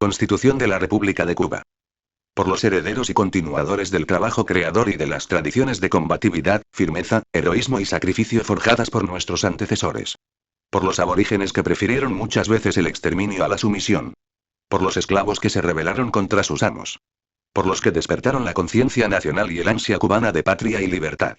Constitución de la República de Cuba. Por los herederos y continuadores del trabajo creador y de las tradiciones de combatividad, firmeza, heroísmo y sacrificio forjadas por nuestros antecesores. Por los aborígenes que prefirieron muchas veces el exterminio a la sumisión. Por los esclavos que se rebelaron contra sus amos. Por los que despertaron la conciencia nacional y el ansia cubana de patria y libertad.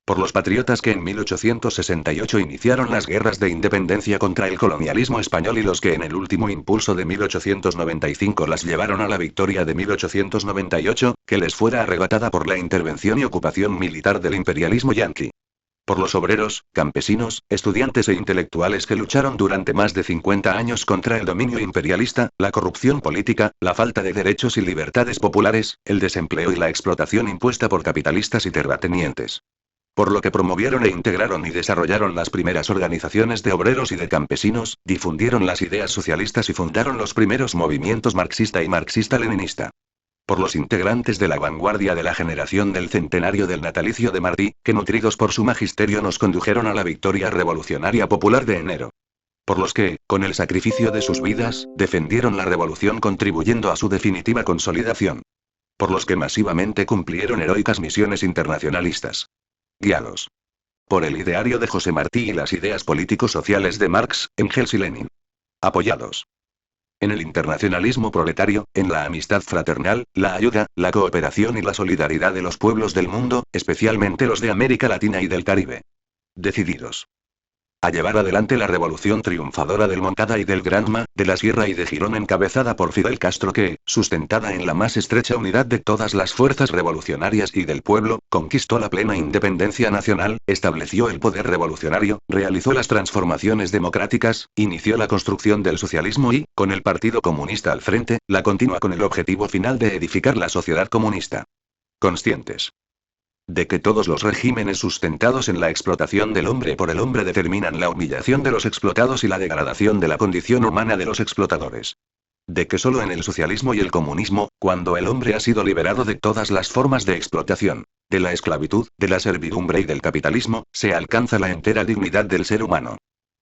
Por los patriotas que en 1868 iniciaron las guerras de independencia contra el colonialismo español y los que en el último impulso de 1895 las llevaron a la victoria de 1898, que les fuera arrebatada por la intervención y ocupación militar del imperialismo yanqui. Por los obreros, campesinos, estudiantes e intelectuales que lucharon durante más de 50 años contra el dominio imperialista, la corrupción política, la falta de derechos y libertades populares, el desempleo y la explotación impuesta por capitalistas y terratenientes. Por lo que promovieron e integraron y desarrollaron las primeras organizaciones de obreros y de campesinos, difundieron las ideas socialistas y fundaron los primeros movimientos marxista y marxista-leninista. Por los integrantes de la vanguardia de la generación del centenario del natalicio de Martí, que nutridos por su magisterio nos condujeron a la victoria revolucionaria popular de enero. Por los que, con el sacrificio de sus vidas, defendieron la revolución contribuyendo a su definitiva consolidación. Por los que masivamente cumplieron heroicas misiones internacionalistas. Guiados por el ideario de José Martí y las ideas político-sociales de Marx, Engels y Lenin. Apoyados en el internacionalismo proletario, en la amistad fraternal, la ayuda, la cooperación y la solidaridad de los pueblos del mundo, especialmente los de América Latina y del Caribe. Decididos a llevar adelante la revolución triunfadora del Moncada y del Granma, de la Sierra y de Girón encabezada por Fidel Castro que, sustentada en la más estrecha unidad de todas las fuerzas revolucionarias y del pueblo, conquistó la plena independencia nacional, estableció el poder revolucionario, realizó las transformaciones democráticas, inició la construcción del socialismo y, con el Partido Comunista al frente, la continúa con el objetivo final de edificar la sociedad comunista. Conscientes de que todos los regímenes sustentados en la explotación del hombre por el hombre determinan la humillación de los explotados y la degradación de la condición humana de los explotadores. De que solo en el socialismo y el comunismo, cuando el hombre ha sido liberado de todas las formas de explotación, de la esclavitud, de la servidumbre y del capitalismo, se alcanza la entera dignidad del ser humano.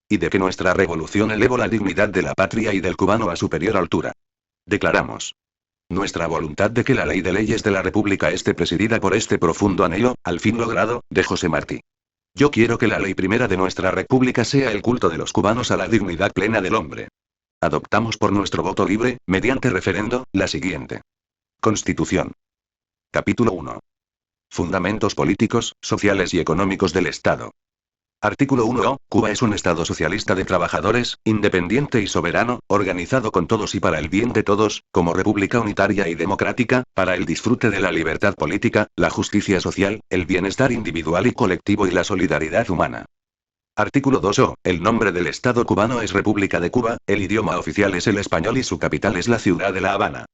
Y de que nuestra revolución elevó la dignidad de la patria y del cubano a superior altura. Declaramos nuestra voluntad de que la ley de leyes de la República esté presidida por este profundo anhelo, al fin logrado, de José Martí. Yo quiero que la ley primera de nuestra República sea el culto de los cubanos a la dignidad plena del hombre. Adoptamos por nuestro voto libre, mediante referendo, la siguiente Constitución. Capítulo 1. Fundamentos políticos, sociales y económicos del Estado. Artículo 1. Cuba es un Estado socialista de trabajadores, independiente y soberano, organizado con todos y para el bien de todos, como república unitaria y democrática, para el disfrute de la libertad política, la justicia social, el bienestar individual y colectivo y la solidaridad humana. Artículo 2. El nombre del Estado cubano es República de Cuba, el idioma oficial es el español y su capital es la ciudad de La Habana.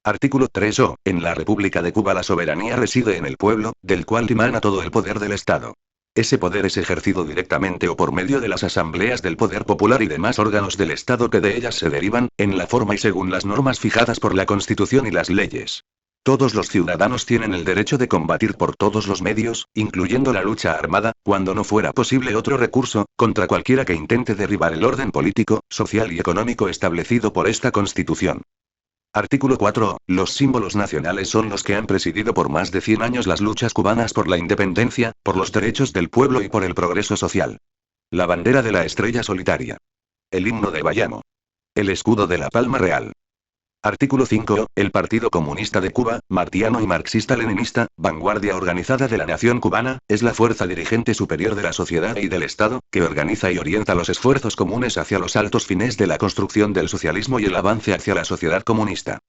Artículo 3. En la República de Cuba la soberanía reside en el pueblo, del cual dimana todo el poder del Estado. Ese poder es ejercido directamente o por medio de las asambleas del poder popular y demás órganos del Estado que de ellas se derivan, en la forma y según las normas fijadas por la Constitución y las leyes. Todos los ciudadanos tienen el derecho de combatir por todos los medios, incluyendo la lucha armada, cuando no fuera posible otro recurso, contra cualquiera que intente derribar el orden político, social y económico establecido por esta Constitución. Artículo 4. Los símbolos nacionales son los que han presidido por más de 100 años las luchas cubanas por la independencia, por los derechos del pueblo y por el progreso social. La bandera de la estrella solitaria. El himno de Bayamo. El escudo de la palma real. Artículo 5. El Partido Comunista de Cuba, martiano y marxista-leninista, vanguardia organizada de la nación cubana, es la fuerza dirigente superior de la sociedad y del Estado, que organiza y orienta los esfuerzos comunes hacia los altos fines de la construcción del socialismo y el avance hacia la sociedad comunista.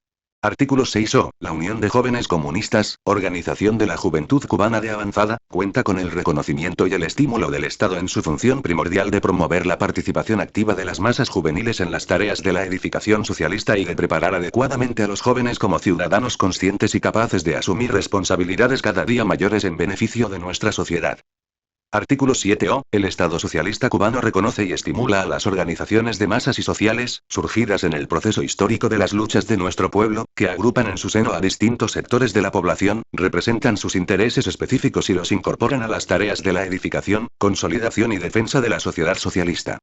Artículo 6. La Unión de Jóvenes Comunistas, organización de la juventud cubana de avanzada, cuenta con el reconocimiento y el estímulo del Estado en su función primordial de promover la participación activa de las masas juveniles en las tareas de la edificación socialista y de preparar adecuadamente a los jóvenes como ciudadanos conscientes y capaces de asumir responsabilidades cada día mayores en beneficio de nuestra sociedad. Artículo 7. El Estado socialista cubano reconoce y estimula a las organizaciones de masas y sociales, surgidas en el proceso histórico de las luchas de nuestro pueblo, que agrupan en su seno a distintos sectores de la población, representan sus intereses específicos y los incorporan a las tareas de la edificación, consolidación y defensa de la sociedad socialista.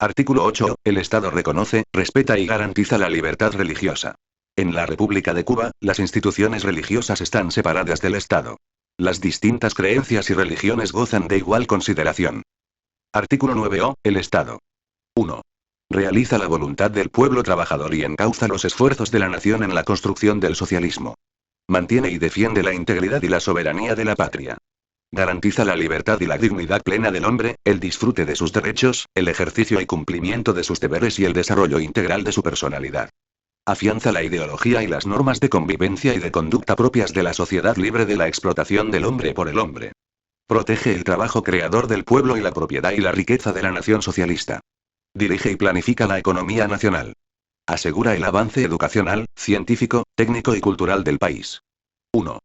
Artículo 8. El Estado reconoce, respeta y garantiza la libertad religiosa. En la República de Cuba, las instituciones religiosas están separadas del Estado. Las distintas creencias y religiones gozan de igual consideración. Artículo 9o. El Estado. 1. Realiza la voluntad del pueblo trabajador y encauza los esfuerzos de la nación en la construcción del socialismo. Mantiene y defiende la integridad y la soberanía de la patria. Garantiza la libertad y la dignidad plena del hombre, el disfrute de sus derechos, el ejercicio y cumplimiento de sus deberes y el desarrollo integral de su personalidad. Afianza la ideología y las normas de convivencia y de conducta propias de la sociedad libre de la explotación del hombre por el hombre. Protege el trabajo creador del pueblo y la propiedad y la riqueza de la nación socialista. Dirige y planifica la economía nacional. Asegura el avance educacional, científico, técnico y cultural del país. 1.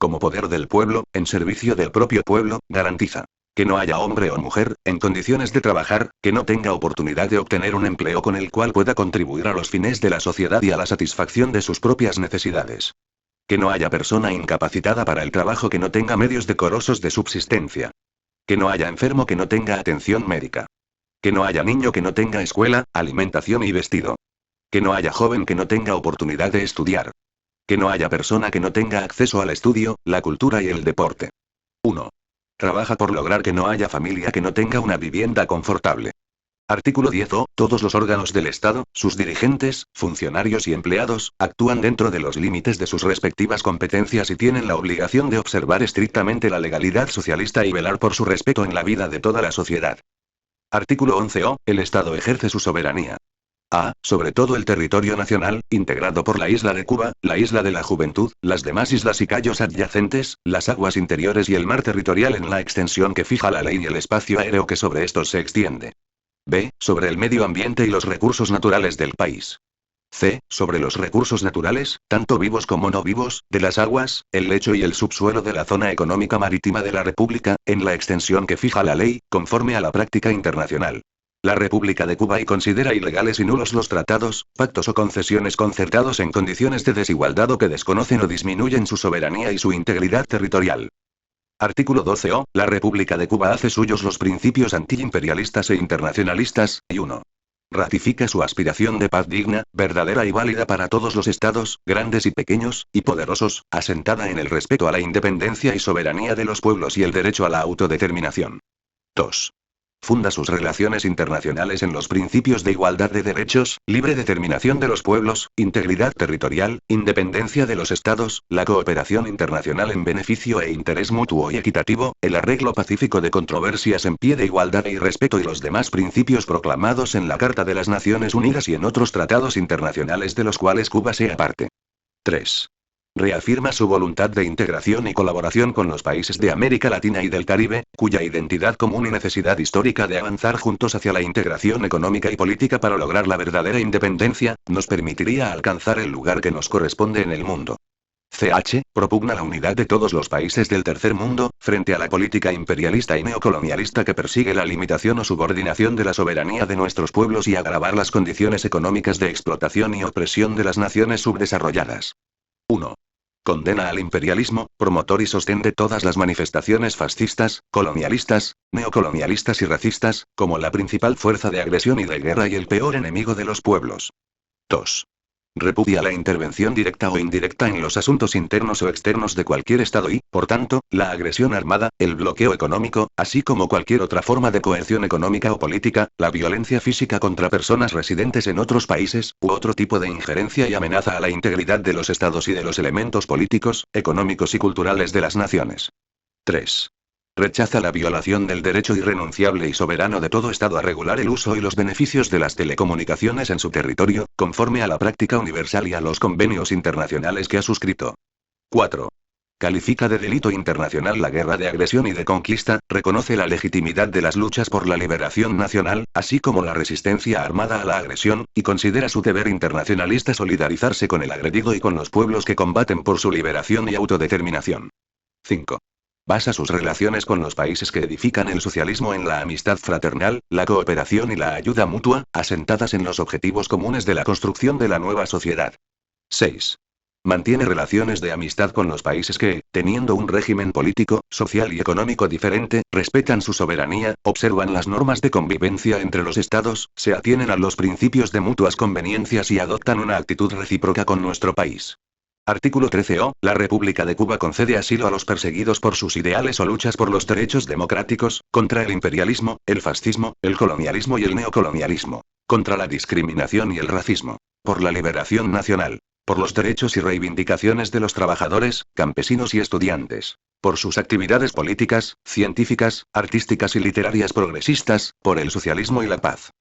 Como poder del pueblo, en servicio del propio pueblo, garantiza que no haya hombre o mujer, en condiciones de trabajar, que no tenga oportunidad de obtener un empleo con el cual pueda contribuir a los fines de la sociedad y a la satisfacción de sus propias necesidades. Que no haya persona incapacitada para el trabajo que no tenga medios decorosos de subsistencia. Que no haya enfermo que no tenga atención médica. Que no haya niño que no tenga escuela, alimentación y vestido. Que no haya joven que no tenga oportunidad de estudiar. Que no haya persona que no tenga acceso al estudio, la cultura y el deporte. 1. Trabaja por lograr que no haya familia que no tenga una vivienda confortable. Artículo 10o. Todos los órganos del Estado, sus dirigentes, funcionarios y empleados, actúan dentro de los límites de sus respectivas competencias y tienen la obligación de observar estrictamente la legalidad socialista y velar por su respeto en la vida de toda la sociedad. Artículo 11o. El Estado ejerce su soberanía. A. Sobre todo el territorio nacional, integrado por la isla de Cuba, la isla de la Juventud, las demás islas y cayos adyacentes, las aguas interiores y el mar territorial en la extensión que fija la ley y el espacio aéreo que sobre estos se extiende. B. Sobre el medio ambiente y los recursos naturales del país. C. Sobre los recursos naturales, tanto vivos como no vivos, de las aguas, el lecho y el subsuelo de la zona económica marítima de la República, en la extensión que fija la ley, conforme a la práctica internacional. La República de Cuba y considera ilegales y nulos los tratados, pactos o concesiones concertados en condiciones de desigualdad o que desconocen o disminuyen su soberanía y su integridad territorial. Artículo 12o. La República de Cuba hace suyos los principios antiimperialistas e internacionalistas, y 1. Ratifica su aspiración de paz digna, verdadera y válida para todos los estados, grandes y pequeños, y poderosos, asentada en el respeto a la independencia y soberanía de los pueblos y el derecho a la autodeterminación. 2. Funda sus relaciones internacionales en los principios de igualdad de derechos, libre determinación de los pueblos, integridad territorial, independencia de los estados, la cooperación internacional en beneficio e interés mutuo y equitativo, el arreglo pacífico de controversias en pie de igualdad y respeto y los demás principios proclamados en la Carta de las Naciones Unidas y en otros tratados internacionales de los cuales Cuba sea parte. 3. Reafirma su voluntad de integración y colaboración con los países de América Latina y del Caribe, cuya identidad común y necesidad histórica de avanzar juntos hacia la integración económica y política para lograr la verdadera independencia, nos permitiría alcanzar el lugar que nos corresponde en el mundo. CH, propugna la unidad de todos los países del tercer mundo, frente a la política imperialista y neocolonialista que persigue la limitación o subordinación de la soberanía de nuestros pueblos y agravar las condiciones económicas de explotación y opresión de las naciones subdesarrolladas. 1. Condena al imperialismo, promotor y sostén de todas las manifestaciones fascistas, colonialistas, neocolonialistas y racistas, como la principal fuerza de agresión y de guerra y el peor enemigo de los pueblos. 2. Repudia la intervención directa o indirecta en los asuntos internos o externos de cualquier Estado y, por tanto, la agresión armada, el bloqueo económico, así como cualquier otra forma de coerción económica o política, la violencia física contra personas residentes en otros países, u otro tipo de injerencia y amenaza a la integridad de los Estados y de los elementos políticos, económicos y culturales de las naciones. 3. Rechaza la violación del derecho irrenunciable y soberano de todo Estado a regular el uso y los beneficios de las telecomunicaciones en su territorio, conforme a la práctica universal y a los convenios internacionales que ha suscrito. 4. Califica de delito internacional la guerra de agresión y de conquista, reconoce la legitimidad de las luchas por la liberación nacional, así como la resistencia armada a la agresión, y considera su deber internacionalista solidarizarse con el agredido y con los pueblos que combaten por su liberación y autodeterminación. 5. Basa sus relaciones con los países que edifican el socialismo en la amistad fraternal, la cooperación y la ayuda mutua, asentadas en los objetivos comunes de la construcción de la nueva sociedad. 6. Mantiene relaciones de amistad con los países que, teniendo un régimen político, social y económico diferente, respetan su soberanía, observan las normas de convivencia entre los estados, se atienen a los principios de mutuas conveniencias y adoptan una actitud recíproca con nuestro país. Artículo 13o. La República de Cuba concede asilo a los perseguidos por sus ideales o luchas por los derechos democráticos, contra el imperialismo, el fascismo, el colonialismo y el neocolonialismo, contra la discriminación y el racismo, por la liberación nacional, por los derechos y reivindicaciones de los trabajadores, campesinos y estudiantes, por sus actividades políticas, científicas, artísticas y literarias progresistas, por el socialismo y la paz.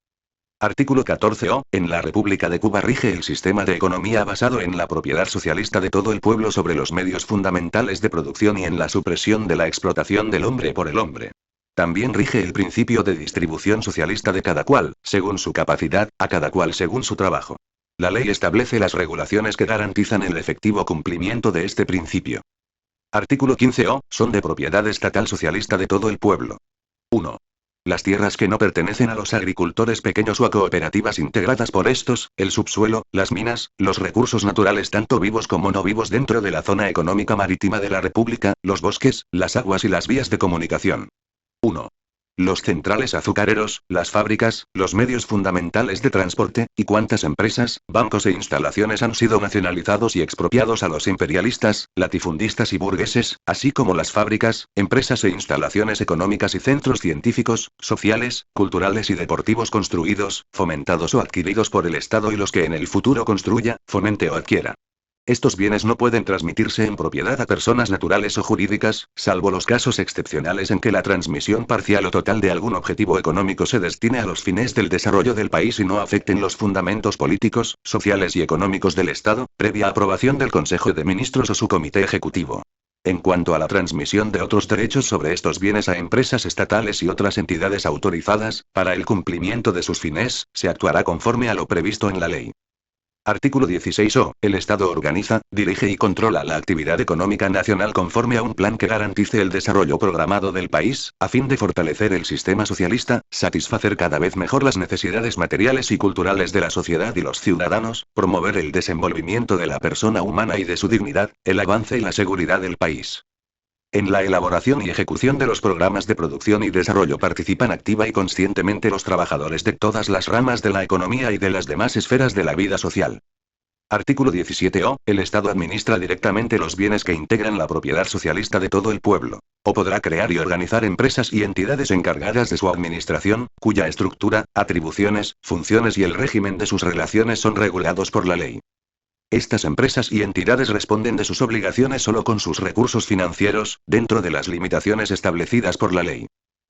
Artículo 14o. En la República de Cuba rige el sistema de economía basado en la propiedad socialista de todo el pueblo sobre los medios fundamentales de producción y en la supresión de la explotación del hombre por el hombre. También rige el principio de distribución socialista de cada cual, según su capacidad, a cada cual según su trabajo. La ley establece las regulaciones que garantizan el efectivo cumplimiento de este principio. Artículo 15o. Son de propiedad estatal socialista de todo el pueblo. 1. Las tierras que no pertenecen a los agricultores pequeños o a cooperativas integradas por estos, el subsuelo, las minas, los recursos naturales tanto vivos como no vivos dentro de la zona económica marítima de la República, los bosques, las aguas y las vías de comunicación. 1. Los centrales azucareros, las fábricas, los medios fundamentales de transporte, y cuantas empresas, bancos e instalaciones han sido nacionalizados y expropiados a los imperialistas, latifundistas y burgueses, así como las fábricas, empresas e instalaciones económicas y centros científicos, sociales, culturales y deportivos construidos, fomentados o adquiridos por el Estado y los que en el futuro construya, fomente o adquiera. Estos bienes no pueden transmitirse en propiedad a personas naturales o jurídicas, salvo los casos excepcionales en que la transmisión parcial o total de algún objetivo económico se destine a los fines del desarrollo del país y no afecten los fundamentos políticos, sociales y económicos del Estado, previa aprobación del Consejo de Ministros o su Comité Ejecutivo. En cuanto a la transmisión de otros derechos sobre estos bienes a empresas estatales y otras entidades autorizadas, para el cumplimiento de sus fines, se actuará conforme a lo previsto en la ley. Artículo 16o. El Estado organiza, dirige y controla la actividad económica nacional conforme a un plan que garantice el desarrollo programado del país, a fin de fortalecer el sistema socialista, satisfacer cada vez mejor las necesidades materiales y culturales de la sociedad y los ciudadanos, promover el desenvolvimiento de la persona humana y de su dignidad, el avance y la seguridad del país. En la elaboración y ejecución de los programas de producción y desarrollo participan activa y conscientemente los trabajadores de todas las ramas de la economía y de las demás esferas de la vida social. Artículo 17o. El Estado administra directamente los bienes que integran la propiedad socialista de todo el pueblo. O podrá crear y organizar empresas y entidades encargadas de su administración, cuya estructura, atribuciones, funciones y el régimen de sus relaciones son regulados por la ley. Estas empresas y entidades responden de sus obligaciones solo con sus recursos financieros, dentro de las limitaciones establecidas por la ley.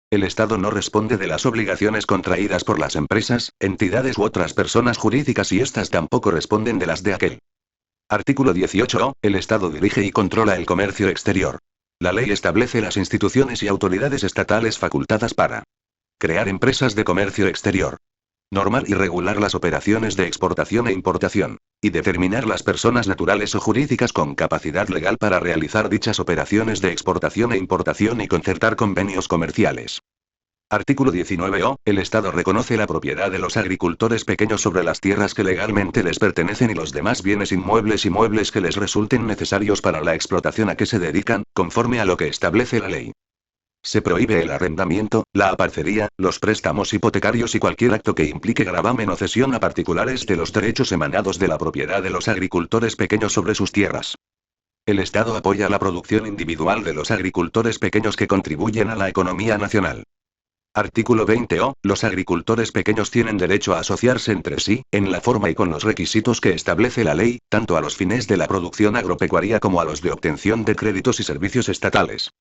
El Estado no responde de las obligaciones contraídas por las empresas, entidades u otras personas jurídicas y éstas tampoco responden de las de aquel. Artículo 18o. El Estado dirige y controla el comercio exterior. La ley establece las instituciones y autoridades estatales facultadas para crear empresas de comercio exterior, normar y regular las operaciones de exportación e importación, y determinar las personas naturales o jurídicas con capacidad legal para realizar dichas operaciones de exportación e importación y concertar convenios comerciales. Artículo 19o. El Estado reconoce la propiedad de los agricultores pequeños sobre las tierras que legalmente les pertenecen y los demás bienes inmuebles y muebles que les resulten necesarios para la explotación a que se dedican, conforme a lo que establece la ley. Se prohíbe el arrendamiento, la aparcería, los préstamos hipotecarios y cualquier acto que implique gravamen o cesión a particulares de los derechos emanados de la propiedad de los agricultores pequeños sobre sus tierras. El Estado apoya la producción individual de los agricultores pequeños que contribuyen a la economía nacional. Artículo 20o. Los agricultores pequeños tienen derecho a asociarse entre sí, en la forma y con los requisitos que establece la ley, tanto a los fines de la producción agropecuaria como a los de obtención de créditos y servicios estatales.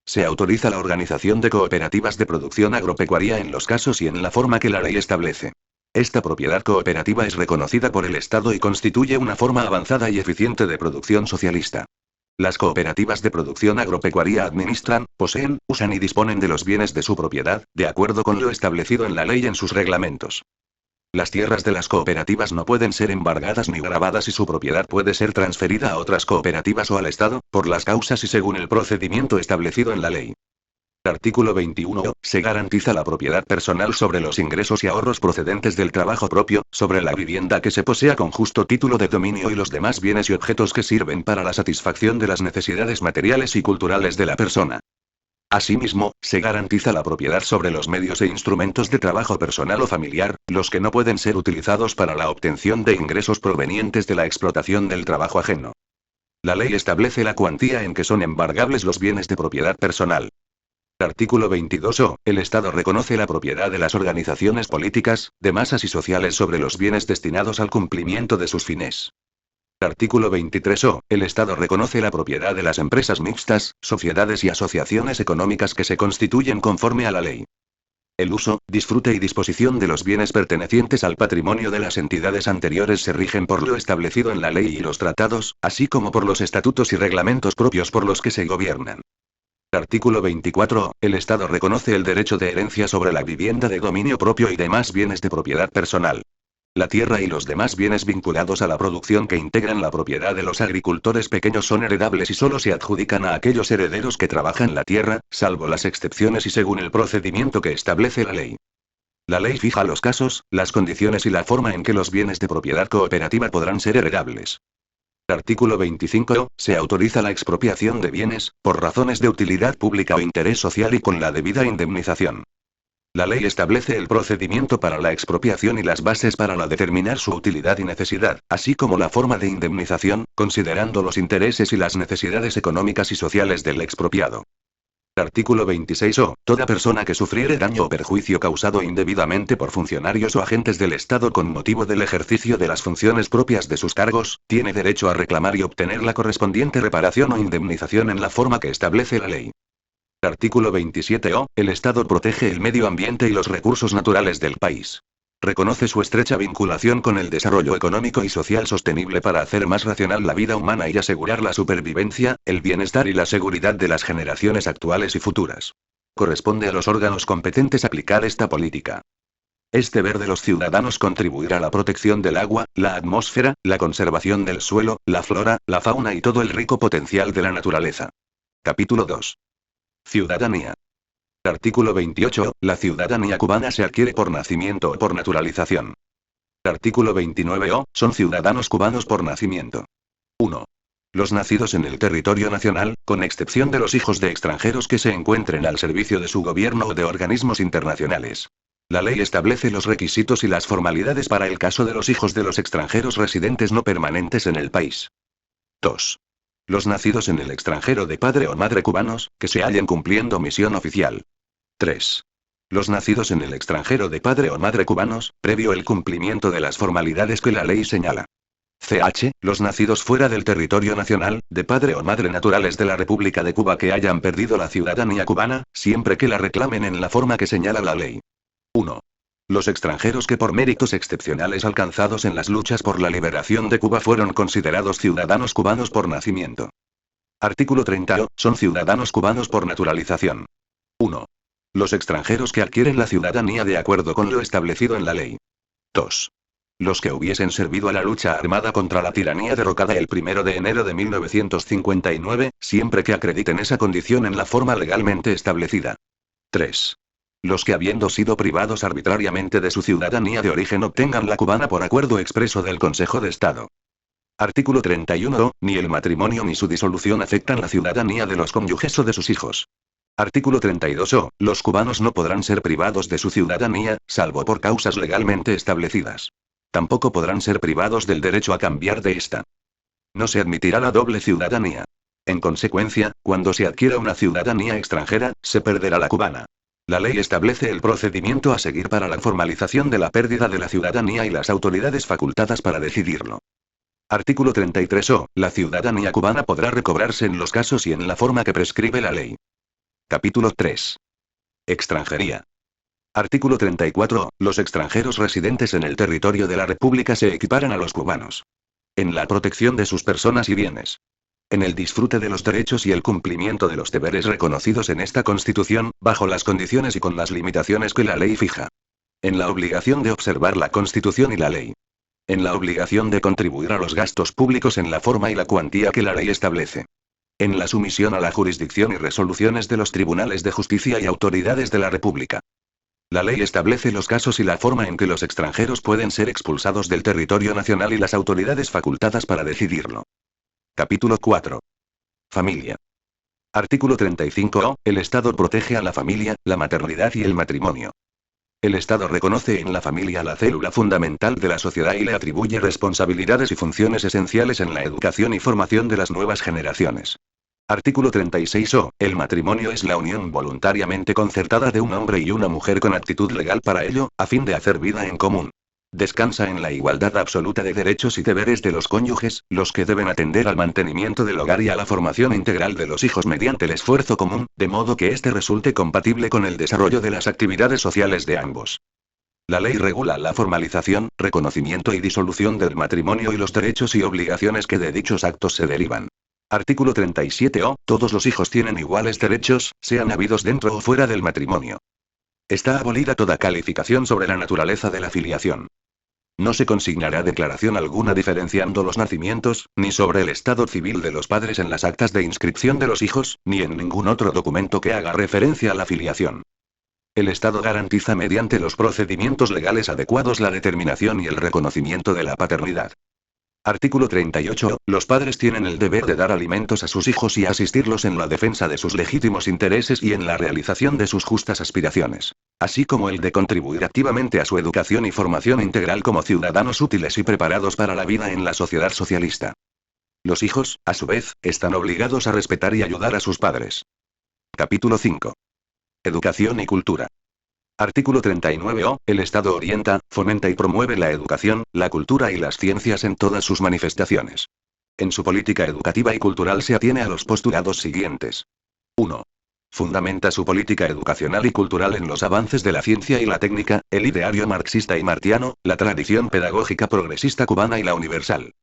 Se autoriza la organización de cooperativas de producción agropecuaria en los casos y en la forma que la ley establece. Esta propiedad cooperativa es reconocida por el Estado y constituye una forma avanzada y eficiente de producción socialista. Las cooperativas de producción agropecuaria administran, poseen, usan y disponen de los bienes de su propiedad, de acuerdo con lo establecido en la ley y en sus reglamentos. Las tierras de las cooperativas no pueden ser embargadas ni gravadas y su propiedad puede ser transferida a otras cooperativas o al Estado, por las causas y según el procedimiento establecido en la ley. Artículo 21. Se garantiza la propiedad personal sobre los ingresos y ahorros procedentes del trabajo propio, sobre la vivienda que se posea con justo título de dominio y los demás bienes y objetos que sirven para la satisfacción de las necesidades materiales y culturales de la persona. Asimismo, se garantiza la propiedad sobre los medios e instrumentos de trabajo personal o familiar, los que no pueden ser utilizados para la obtención de ingresos provenientes de la explotación del trabajo ajeno. La ley establece la cuantía en que son embargables los bienes de propiedad personal. Artículo 22. El Estado reconoce la propiedad de las organizaciones políticas, de masas y sociales sobre los bienes destinados al cumplimiento de sus fines. Artículo 23. El Estado reconoce la propiedad de las empresas mixtas, sociedades y asociaciones económicas que se constituyen conforme a la ley. El uso, disfrute y disposición de los bienes pertenecientes al patrimonio de las entidades anteriores se rigen por lo establecido en la ley y los tratados, así como por los estatutos y reglamentos propios por los que se gobiernan. Artículo 24. El Estado reconoce el derecho de herencia sobre la vivienda de dominio propio y demás bienes de propiedad personal. La tierra y los demás bienes vinculados a la producción que integran la propiedad de los agricultores pequeños son heredables y solo se adjudican a aquellos herederos que trabajan la tierra, salvo las excepciones y según el procedimiento que establece la ley. La ley fija los casos, las condiciones y la forma en que los bienes de propiedad cooperativa podrán ser heredables. Artículo 25. Se autoriza la expropiación de bienes, por razones de utilidad pública o interés social y con la debida indemnización. La ley establece el procedimiento para la expropiación y las bases para la determinar su utilidad y necesidad, así como la forma de indemnización, considerando los intereses y las necesidades económicas y sociales del expropiado. Artículo 26. Toda persona que sufriere daño o perjuicio causado indebidamente por funcionarios o agentes del Estado con motivo del ejercicio de las funciones propias de sus cargos, tiene derecho a reclamar y obtener la correspondiente reparación o indemnización en la forma que establece la ley. Artículo 27. El Estado protege el medio ambiente y los recursos naturales del país. Reconoce su estrecha vinculación con el desarrollo económico y social sostenible para hacer más racional la vida humana y asegurar la supervivencia, el bienestar y la seguridad de las generaciones actuales y futuras. Corresponde a los órganos competentes aplicar esta política. Es deber de los ciudadanos contribuir a la protección del agua, la atmósfera, la conservación del suelo, la flora, la fauna y todo el rico potencial de la naturaleza. Capítulo 2. Ciudadanía. Artículo 28. La ciudadanía cubana se adquiere por nacimiento o por naturalización. Artículo 29. Son ciudadanos cubanos por nacimiento. 1. Los nacidos en el territorio nacional, con excepción de los hijos de extranjeros que se encuentren al servicio de su gobierno o de organismos internacionales. La ley establece los requisitos y las formalidades para el caso de los hijos de los extranjeros residentes no permanentes en el país. 2. Los nacidos en el extranjero de padre o madre cubanos, que se hallen cumpliendo misión oficial. 3. Los nacidos en el extranjero de padre o madre cubanos, previo el cumplimiento de las formalidades que la ley señala. Ch. Los nacidos fuera del territorio nacional, de padre o madre naturales de la República de Cuba que hayan perdido la ciudadanía cubana, siempre que la reclamen en la forma que señala la ley. 1. Los extranjeros que por méritos excepcionales alcanzados en las luchas por la liberación de Cuba fueron considerados ciudadanos cubanos por nacimiento. Artículo 30. Son ciudadanos cubanos por naturalización. 1. Los extranjeros que adquieren la ciudadanía de acuerdo con lo establecido en la ley. 2. Los que hubiesen servido a la lucha armada contra la tiranía derrocada el 1 de enero de 1959, siempre que acrediten esa condición en la forma legalmente establecida. 3. Los que habiendo sido privados arbitrariamente de su ciudadanía de origen obtengan la cubana por acuerdo expreso del Consejo de Estado. Artículo 31. Ni el matrimonio ni su disolución afectan la ciudadanía de los cónyuges o de sus hijos. Artículo 32. Los cubanos no podrán ser privados de su ciudadanía, salvo por causas legalmente establecidas. Tampoco podrán ser privados del derecho a cambiar de esta. No se admitirá la doble ciudadanía. En consecuencia, cuando se adquiera una ciudadanía extranjera, se perderá la cubana. La ley establece el procedimiento a seguir para la formalización de la pérdida de la ciudadanía y las autoridades facultadas para decidirlo. Artículo 33. La ciudadanía cubana podrá recobrarse en los casos y en la forma que prescribe la ley. Capítulo 3. Extranjería. Artículo 34. Los extranjeros residentes en el territorio de la República se equiparan a los cubanos. En la protección de sus personas y bienes. En el disfrute de los derechos y el cumplimiento de los deberes reconocidos en esta Constitución, bajo las condiciones y con las limitaciones que la ley fija. En la obligación de observar la Constitución y la ley. En la obligación de contribuir a los gastos públicos en la forma y la cuantía que la ley establece. En la sumisión a la jurisdicción y resoluciones de los tribunales de justicia y autoridades de la República. La ley establece los casos y la forma en que los extranjeros pueden ser expulsados del territorio nacional y las autoridades facultadas para decidirlo. Capítulo 4. Familia. Artículo 35-O. El Estado protege a la familia, la maternidad y el matrimonio. El Estado reconoce en la familia la célula fundamental de la sociedad y le atribuye responsabilidades y funciones esenciales en la educación y formación de las nuevas generaciones. Artículo 36-O. El matrimonio es la unión voluntariamente concertada de un hombre y una mujer con aptitud legal para ello, a fin de hacer vida en común. Descansa en la igualdad absoluta de derechos y deberes de los cónyuges, los que deben atender al mantenimiento del hogar y a la formación integral de los hijos mediante el esfuerzo común, de modo que éste resulte compatible con el desarrollo de las actividades sociales de ambos. La ley regula la formalización, reconocimiento y disolución del matrimonio y los derechos y obligaciones que de dichos actos se derivan. Artículo 37-O. Todos los hijos tienen iguales derechos, sean habidos dentro o fuera del matrimonio. Está abolida toda calificación sobre la naturaleza de la filiación. No se consignará declaración alguna diferenciando los nacimientos, ni sobre el estado civil de los padres en las actas de inscripción de los hijos, ni en ningún otro documento que haga referencia a la filiación. El Estado garantiza mediante los procedimientos legales adecuados la determinación y el reconocimiento de la paternidad. Artículo 38. Los padres tienen el deber de dar alimentos a sus hijos y asistirlos en la defensa de sus legítimos intereses y en la realización de sus justas aspiraciones, así como el de contribuir activamente a su educación y formación integral como ciudadanos útiles y preparados para la vida en la sociedad socialista. Los hijos, a su vez, están obligados a respetar y ayudar a sus padres. Capítulo 5. Educación y cultura. Artículo 39-O. El Estado orienta, fomenta y promueve la educación, la cultura y las ciencias en todas sus manifestaciones. En su política educativa y cultural se atiene a los postulados siguientes. 1. Fundamenta su política educacional y cultural en los avances de la ciencia y la técnica, el ideario marxista y martiano, la tradición pedagógica progresista cubana y la universal.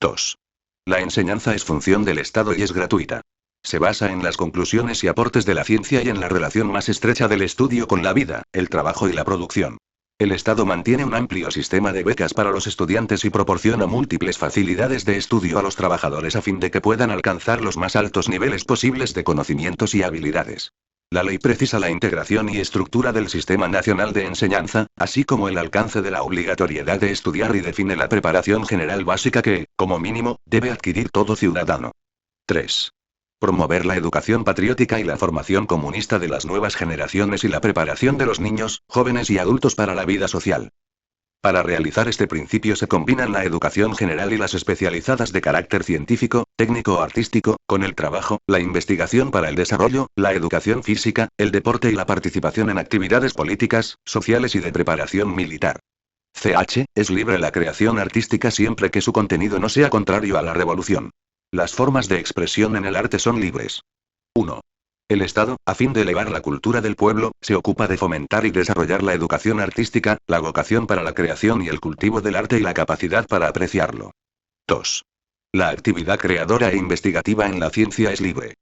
2. La enseñanza es función del Estado y es gratuita. Se basa en las conclusiones y aportes de la ciencia y en la relación más estrecha del estudio con la vida, el trabajo y la producción. El Estado mantiene un amplio sistema de becas para los estudiantes y proporciona múltiples facilidades de estudio a los trabajadores a fin de que puedan alcanzar los más altos niveles posibles de conocimientos y habilidades. La ley precisa la integración y estructura del Sistema Nacional de Enseñanza, así como el alcance de la obligatoriedad de estudiar y define la preparación general básica que, como mínimo, debe adquirir todo ciudadano. 3. Promover la educación patriótica y la formación comunista de las nuevas generaciones y la preparación de los niños, jóvenes y adultos para la vida social. Para realizar este principio se combinan la educación general y las especializadas de carácter científico, técnico o artístico, con el trabajo, la investigación para el desarrollo, la educación física, el deporte y la participación en actividades políticas, sociales y de preparación militar. Es libre la creación artística siempre que su contenido no sea contrario a la revolución. Las formas de expresión en el arte son libres. 1. El Estado, a fin de elevar la cultura del pueblo, se ocupa de fomentar y desarrollar la educación artística, la vocación para la creación y el cultivo del arte y la capacidad para apreciarlo. 2. La actividad creadora e investigativa en la ciencia es libre.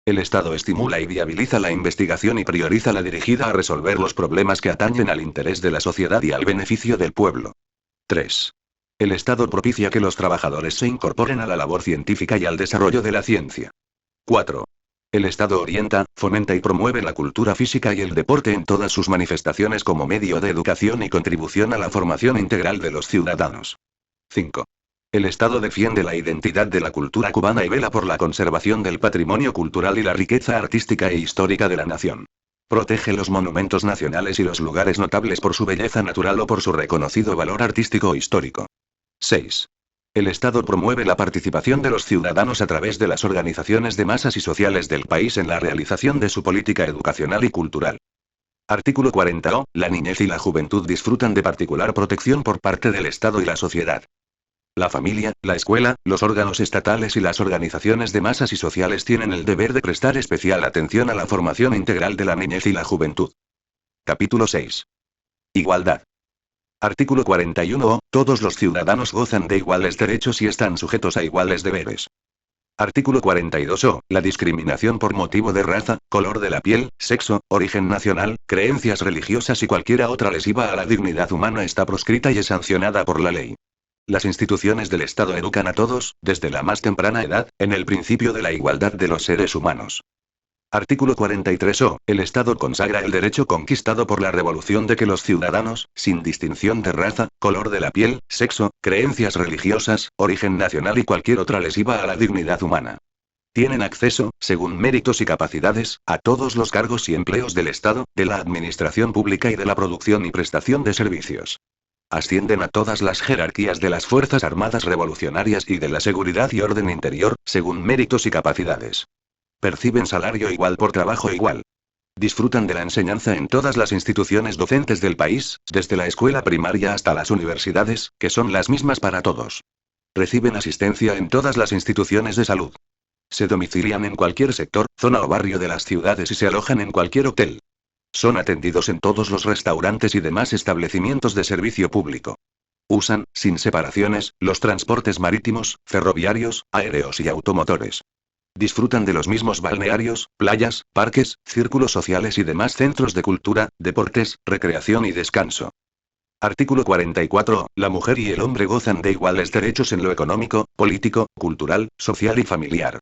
El Estado estimula y viabiliza la investigación y prioriza la dirigida a resolver los problemas que atañen al interés de la sociedad y al beneficio del pueblo. 3. El Estado propicia que los trabajadores se incorporen a la labor científica y al desarrollo de la ciencia. 4. El Estado orienta, fomenta y promueve la cultura física y el deporte en todas sus manifestaciones como medio de educación y contribución a la formación integral de los ciudadanos. 5. El Estado defiende la identidad de la cultura cubana y vela por la conservación del patrimonio cultural y la riqueza artística e histórica de la nación. Protege los monumentos nacionales y los lugares notables por su belleza natural o por su reconocido valor artístico o histórico. 6. El Estado promueve la participación de los ciudadanos a través de las organizaciones de masas y sociales del país en la realización de su política educacional y cultural. Artículo 40-O. La niñez y la juventud disfrutan de particular protección por parte del Estado y la sociedad. La familia, la escuela, los órganos estatales y las organizaciones de masas y sociales tienen el deber de prestar especial atención a la formación integral de la niñez y la juventud. Capítulo 6. Igualdad. Artículo 41-O. Todos los ciudadanos gozan de iguales derechos y están sujetos a iguales deberes. Artículo 42-O. La discriminación por motivo de raza, color de la piel, sexo, origen nacional, creencias religiosas y cualquiera otra lesiva a la dignidad humana está proscrita y es sancionada por la ley. Las instituciones del Estado educan a todos, desde la más temprana edad, en el principio de la igualdad de los seres humanos. Artículo 43 O. El Estado consagra el derecho conquistado por la Revolución de que los ciudadanos, sin distinción de raza, color de la piel, sexo, creencias religiosas, origen nacional y cualquier otra lesiva a la dignidad humana, tienen acceso, según méritos y capacidades, a todos los cargos y empleos del Estado, de la administración pública y de la producción y prestación de servicios. Ascienden a todas las jerarquías de las Fuerzas Armadas Revolucionarias y de la Seguridad y Orden Interior, según méritos y capacidades. Perciben salario igual por trabajo igual. Disfrutan de la enseñanza en todas las instituciones docentes del país, desde la escuela primaria hasta las universidades, que son las mismas para todos. Reciben asistencia en todas las instituciones de salud. Se domicilian en cualquier sector, zona o barrio de las ciudades y se alojan en cualquier hotel. Son atendidos en todos los restaurantes y demás establecimientos de servicio público. Usan, sin separaciones, los transportes marítimos, ferroviarios, aéreos y automotores. Disfrutan de los mismos balnearios, playas, parques, círculos sociales y demás centros de cultura, deportes, recreación y descanso. Artículo 44. La mujer y el hombre gozan de iguales derechos en lo económico, político, cultural, social y familiar.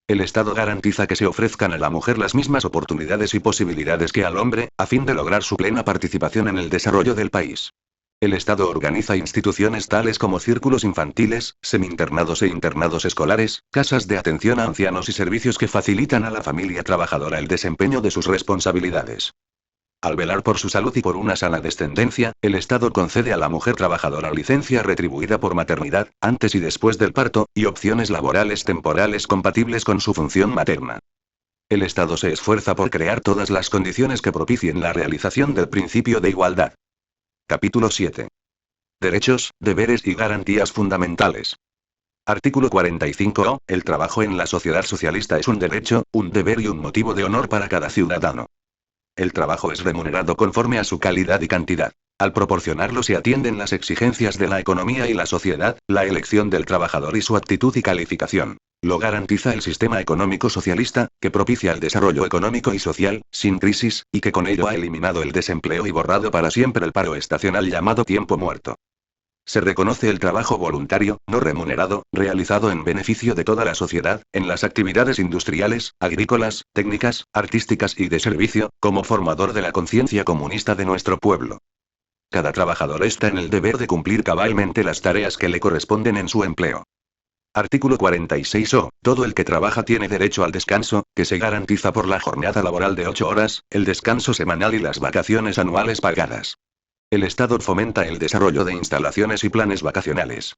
El Estado garantiza que se ofrezcan a la mujer las mismas oportunidades y posibilidades que al hombre, a fin de lograr su plena participación en el desarrollo del país. El Estado organiza instituciones tales como círculos infantiles, semi-internados e internados escolares, casas de atención a ancianos y servicios que facilitan a la familia trabajadora el desempeño de sus responsabilidades. Al velar por su salud y por una sana descendencia, el Estado concede a la mujer trabajadora licencia retribuida por maternidad, antes y después del parto, y opciones laborales temporales compatibles con su función materna. El Estado se esfuerza por crear todas las condiciones que propicien la realización del principio de igualdad. Capítulo 7. Derechos, deberes y garantías fundamentales. Artículo 45 O. El trabajo en la sociedad socialista es un derecho, un deber y un motivo de honor para cada ciudadano. El trabajo es remunerado conforme a su calidad y cantidad. Al proporcionarlo se atienden las exigencias de la economía y la sociedad, la elección del trabajador y su aptitud y calificación. Lo garantiza el sistema económico socialista, que propicia el desarrollo económico y social, sin crisis, y que con ello ha eliminado el desempleo y borrado para siempre el paro estacional llamado tiempo muerto. Se reconoce el trabajo voluntario, no remunerado, realizado en beneficio de toda la sociedad, en las actividades industriales, agrícolas, técnicas, artísticas y de servicio, como formador de la conciencia comunista de nuestro pueblo. Cada trabajador está en el deber de cumplir cabalmente las tareas que le corresponden en su empleo. Artículo 46 O. Todo el que trabaja tiene derecho al descanso, que se garantiza por la jornada laboral de 8 horas, el descanso semanal y las vacaciones anuales pagadas. El Estado fomenta el desarrollo de instalaciones y planes vacacionales.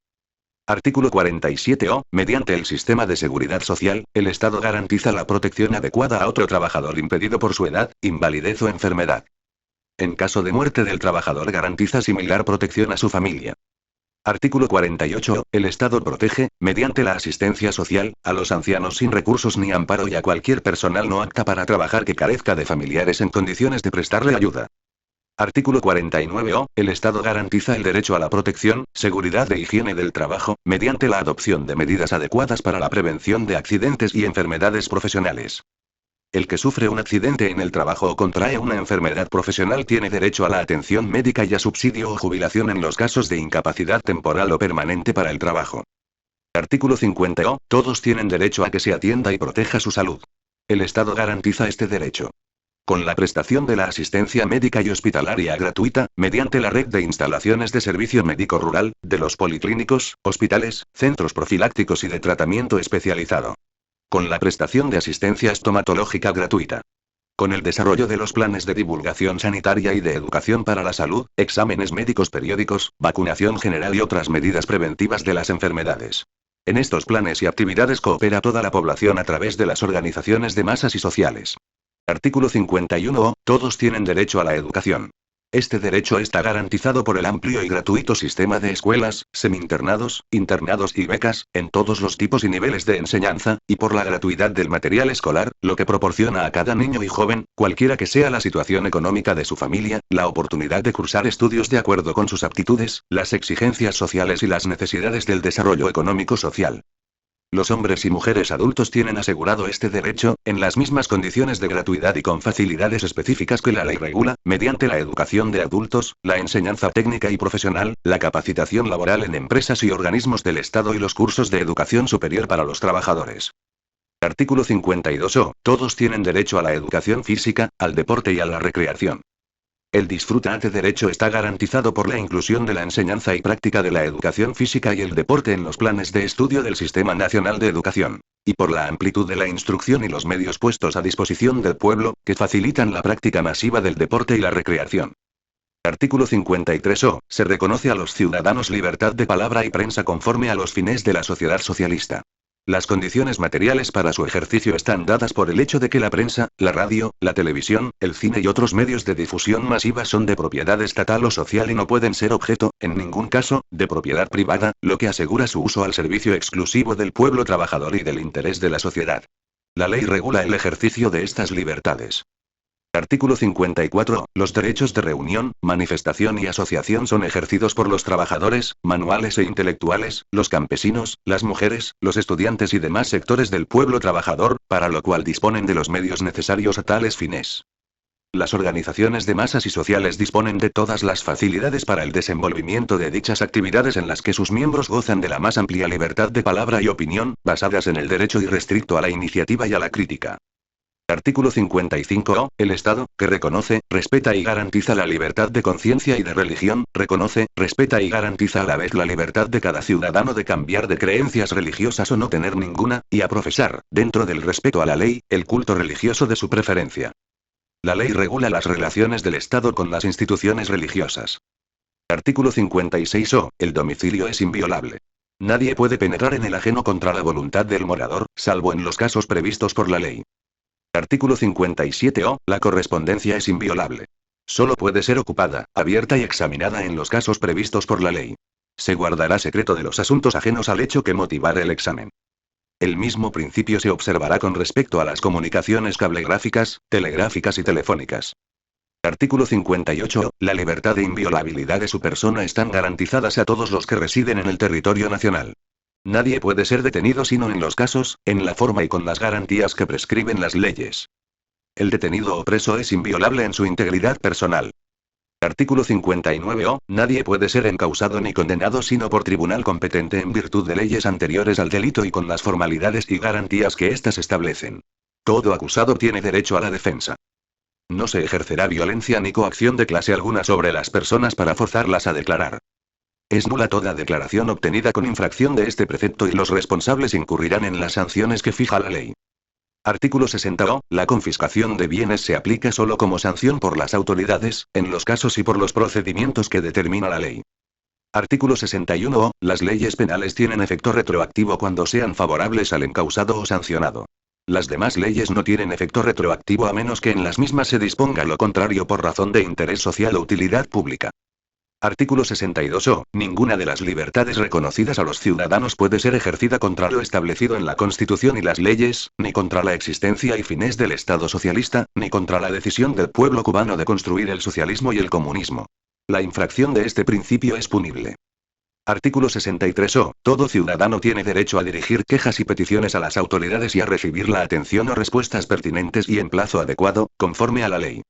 Artículo 47 O. Mediante el sistema de seguridad social, el Estado garantiza la protección adecuada a otro trabajador impedido por su edad, invalidez o enfermedad. En caso de muerte del trabajador garantiza similar protección a su familia. Artículo 48 O. El Estado protege, mediante la asistencia social, a los ancianos sin recursos ni amparo y a cualquier personal no apta para trabajar que carezca de familiares en condiciones de prestarle ayuda. Artículo 49 O. El Estado garantiza el derecho a la protección, seguridad e higiene del trabajo, mediante la adopción de medidas adecuadas para la prevención de accidentes y enfermedades profesionales. El que sufre un accidente en el trabajo o contrae una enfermedad profesional tiene derecho a la atención médica y a subsidio o jubilación en los casos de incapacidad temporal o permanente para el trabajo. Artículo 50 O. Todos tienen derecho a que se atienda y proteja su salud. El Estado garantiza este derecho con la prestación de la asistencia médica y hospitalaria gratuita, mediante la red de instalaciones de servicio médico rural, de los policlínicos, hospitales, centros profilácticos y de tratamiento especializado. Con la prestación de asistencia estomatológica gratuita. Con el desarrollo de los planes de divulgación sanitaria y de educación para la salud, exámenes médicos periódicos, vacunación general y otras medidas preventivas de las enfermedades. En estos planes y actividades coopera toda la población a través de las organizaciones de masas y sociales. Artículo 51 O. Todos tienen derecho a la educación. Este derecho está garantizado por el amplio y gratuito sistema de escuelas, semi-internados, internados y becas, en todos los tipos y niveles de enseñanza, y por la gratuidad del material escolar, lo que proporciona a cada niño y joven, cualquiera que sea la situación económica de su familia, la oportunidad de cursar estudios de acuerdo con sus aptitudes, las exigencias sociales y las necesidades del desarrollo económico social. Los hombres y mujeres adultos tienen asegurado este derecho, en las mismas condiciones de gratuidad y con facilidades específicas que la ley regula, mediante la educación de adultos, la enseñanza técnica y profesional, la capacitación laboral en empresas y organismos del Estado y los cursos de educación superior para los trabajadores. Artículo 52 Todos tienen derecho a la educación física, al deporte y a la recreación. El disfrute de derecho está garantizado por la inclusión de la enseñanza y práctica de la educación física y el deporte en los planes de estudio del Sistema Nacional de Educación, y por la amplitud de la instrucción y los medios puestos a disposición del pueblo, que facilitan la práctica masiva del deporte y la recreación. Artículo 53 Se reconoce a los ciudadanos libertad de palabra y prensa conforme a los fines de la sociedad socialista. Las condiciones materiales para su ejercicio están dadas por el hecho de que la prensa, la radio, la televisión, el cine y otros medios de difusión masiva son de propiedad estatal o social y no pueden ser objeto, en ningún caso, de propiedad privada, lo que asegura su uso al servicio exclusivo del pueblo trabajador y del interés de la sociedad. La ley regula el ejercicio de estas libertades. Artículo 54. Los derechos de reunión, manifestación y asociación son ejercidos por los trabajadores, manuales e intelectuales, los campesinos, las mujeres, los estudiantes y demás sectores del pueblo trabajador, para lo cual disponen de los medios necesarios a tales fines. Las organizaciones de masas y sociales disponen de todas las facilidades para el desenvolvimiento de dichas actividades en las que sus miembros gozan de la más amplia libertad de palabra y opinión, basadas en el derecho irrestricto a la iniciativa y a la crítica. Artículo 55 El Estado, que reconoce, respeta y garantiza la libertad de conciencia y de religión, reconoce, respeta y garantiza a la vez la libertad de cada ciudadano de cambiar de creencias religiosas o no tener ninguna, y a profesar, dentro del respeto a la ley, el culto religioso de su preferencia. La ley regula las relaciones del Estado con las instituciones religiosas. Artículo 56 El domicilio es inviolable. Nadie puede penetrar en el ajeno contra la voluntad del morador, salvo en los casos previstos por la ley. Artículo 57 La correspondencia es inviolable. Solo puede ser ocupada, abierta y examinada en los casos previstos por la ley. Se guardará secreto de los asuntos ajenos al hecho que motivara el examen. El mismo principio se observará con respecto a las comunicaciones cablegráficas, telegráficas y telefónicas. Artículo 58 La libertad e inviolabilidad de su persona están garantizadas a todos los que residen en el territorio nacional. Nadie puede ser detenido sino en los casos, en la forma y con las garantías que prescriben las leyes. El detenido o preso es inviolable en su integridad personal. Artículo 59 Nadie puede ser encausado ni condenado sino por tribunal competente en virtud de leyes anteriores al delito y con las formalidades y garantías que éstas establecen. Todo acusado tiene derecho a la defensa. No se ejercerá violencia ni coacción de clase alguna sobre las personas para forzarlas a declarar. Es nula toda declaración obtenida con infracción de este precepto y los responsables incurrirán en las sanciones que fija la ley. Artículo 60 La confiscación de bienes se aplica solo como sanción por las autoridades, en los casos y por los procedimientos que determina la ley. Artículo 61 Las leyes penales tienen efecto retroactivo cuando sean favorables al encausado o sancionado. Las demás leyes no tienen efecto retroactivo a menos que en las mismas se disponga lo contrario por razón de interés social o utilidad pública. Artículo 62 Ninguna de las libertades reconocidas a los ciudadanos puede ser ejercida contra lo establecido en la Constitución y las leyes, ni contra la existencia y fines del Estado socialista, ni contra la decisión del pueblo cubano de construir el socialismo y el comunismo. La infracción de este principio es punible. Artículo 63 Todo ciudadano tiene derecho a dirigir quejas y peticiones a las autoridades y a recibir la atención o respuestas pertinentes y en plazo adecuado, conforme a la ley.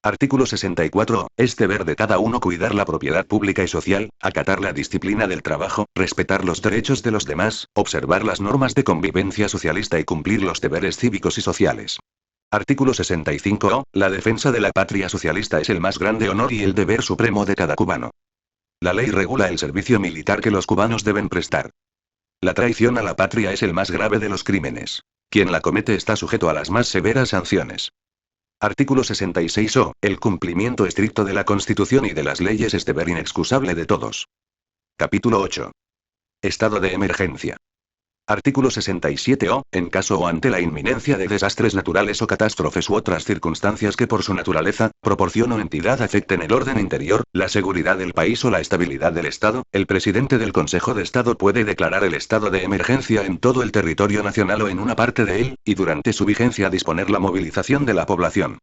Artículo 64 Es deber de cada uno cuidar la propiedad pública y social, acatar la disciplina del trabajo, respetar los derechos de los demás, observar las normas de convivencia socialista y cumplir los deberes cívicos y sociales. Artículo 65 La defensa de la patria socialista es el más grande honor y el deber supremo de cada cubano. La ley regula el servicio militar que los cubanos deben prestar. La traición a la patria es el más grave de los crímenes. Quien la comete está sujeto a las más severas sanciones. Artículo 66 El cumplimiento estricto de la Constitución y de las leyes es deber inexcusable de todos. Capítulo 8. Estado de emergencia. Artículo 67 En caso o ante la inminencia de desastres naturales o catástrofes u otras circunstancias que por su naturaleza, proporción o entidad afecten el orden interior, la seguridad del país o la estabilidad del Estado, el presidente del Consejo de Estado puede declarar el estado de emergencia en todo el territorio nacional o en una parte de él, y durante su vigencia disponer la movilización de la población.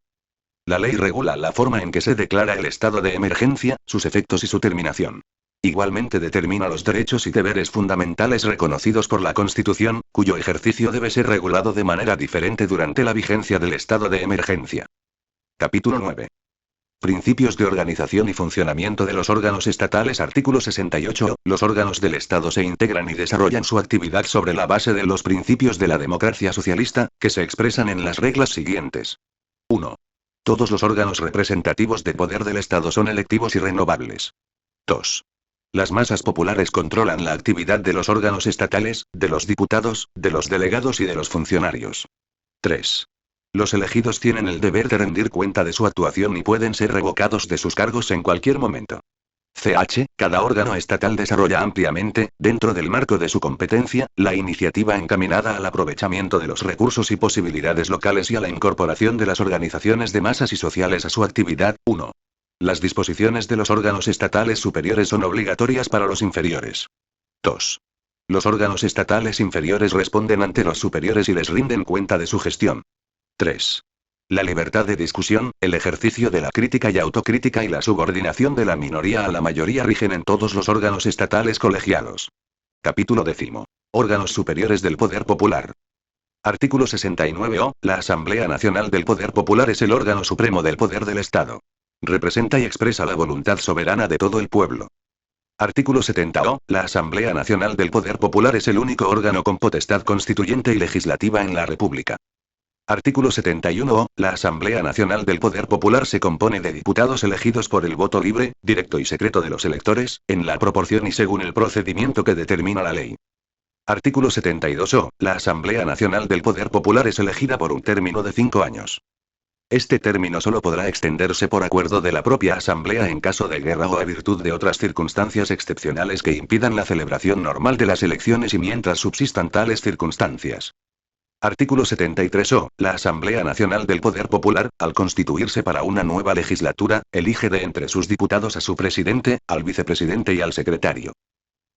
La ley regula la forma en que se declara el estado de emergencia, sus efectos y su terminación. Igualmente determina los derechos y deberes fundamentales reconocidos por la Constitución, cuyo ejercicio debe ser regulado de manera diferente durante la vigencia del estado de emergencia. Capítulo 9. Principios de organización y funcionamiento de los órganos estatales. Artículo 68. Los órganos del Estado se integran y desarrollan su actividad sobre la base de los principios de la democracia socialista, que se expresan en las reglas siguientes. 1. Todos los órganos representativos de poder del Estado son electivos y renovables. 2. Las masas populares controlan la actividad de los órganos estatales, de los diputados, de los delegados y de los funcionarios. 3. Los elegidos tienen el deber de rendir cuenta de su actuación y pueden ser revocados de sus cargos en cualquier momento. Ch. Cada órgano estatal desarrolla ampliamente, dentro del marco de su competencia, la iniciativa encaminada al aprovechamiento de los recursos y posibilidades locales y a la incorporación de las organizaciones de masas y sociales a su actividad. 1. Las disposiciones de los órganos estatales superiores son obligatorias para los inferiores. 2. Los órganos estatales inferiores responden ante los superiores y les rinden cuenta de su gestión. 3. La libertad de discusión, el ejercicio de la crítica y autocrítica y la subordinación de la minoría a la mayoría rigen en todos los órganos estatales colegiados. Capítulo 10. Órganos superiores del poder popular. Artículo 69. La Asamblea Nacional del Poder Popular es el órgano supremo del poder del Estado. Representa y expresa la voluntad soberana de todo el pueblo. Artículo 70. La Asamblea Nacional del Poder Popular es el único órgano con potestad constituyente y legislativa en la República. Artículo 71. La Asamblea Nacional del Poder Popular se compone de diputados elegidos por el voto libre, directo y secreto de los electores, en la proporción y según el procedimiento que determina la ley. Artículo 72. La Asamblea Nacional del Poder Popular es elegida por un término de 5 años. Este término solo podrá extenderse por acuerdo de la propia Asamblea en caso de guerra o a virtud de otras circunstancias excepcionales que impidan la celebración normal de las elecciones y mientras subsistan tales circunstancias. Artículo 73. La Asamblea Nacional del Poder Popular, al constituirse para una nueva legislatura, elige de entre sus diputados a su presidente, al vicepresidente y al secretario.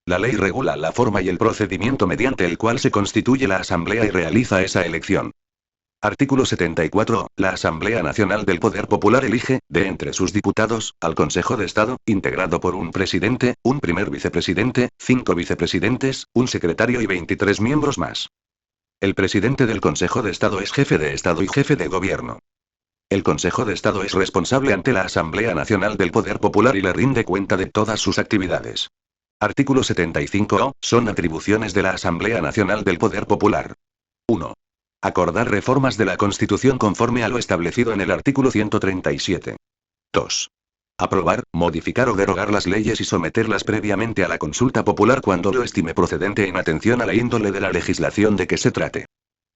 La ley regula la forma y el procedimiento mediante el cual se constituye la Asamblea y realiza esa elección. Artículo 74. La Asamblea Nacional del Poder Popular elige, de entre sus diputados, al Consejo de Estado, integrado por un presidente, un primer vicepresidente, 5 vicepresidentes, un secretario y 23 miembros más. El presidente del Consejo de Estado es jefe de Estado y jefe de Gobierno. El Consejo de Estado es responsable ante la Asamblea Nacional del Poder Popular y le rinde cuenta de todas sus actividades. Artículo 75. Son atribuciones de la Asamblea Nacional del Poder Popular. 1. Acordar reformas de la Constitución conforme a lo establecido en el artículo 137. 2. Aprobar, modificar o derogar las leyes y someterlas previamente a la consulta popular cuando lo estime procedente en atención a la índole de la legislación de que se trate.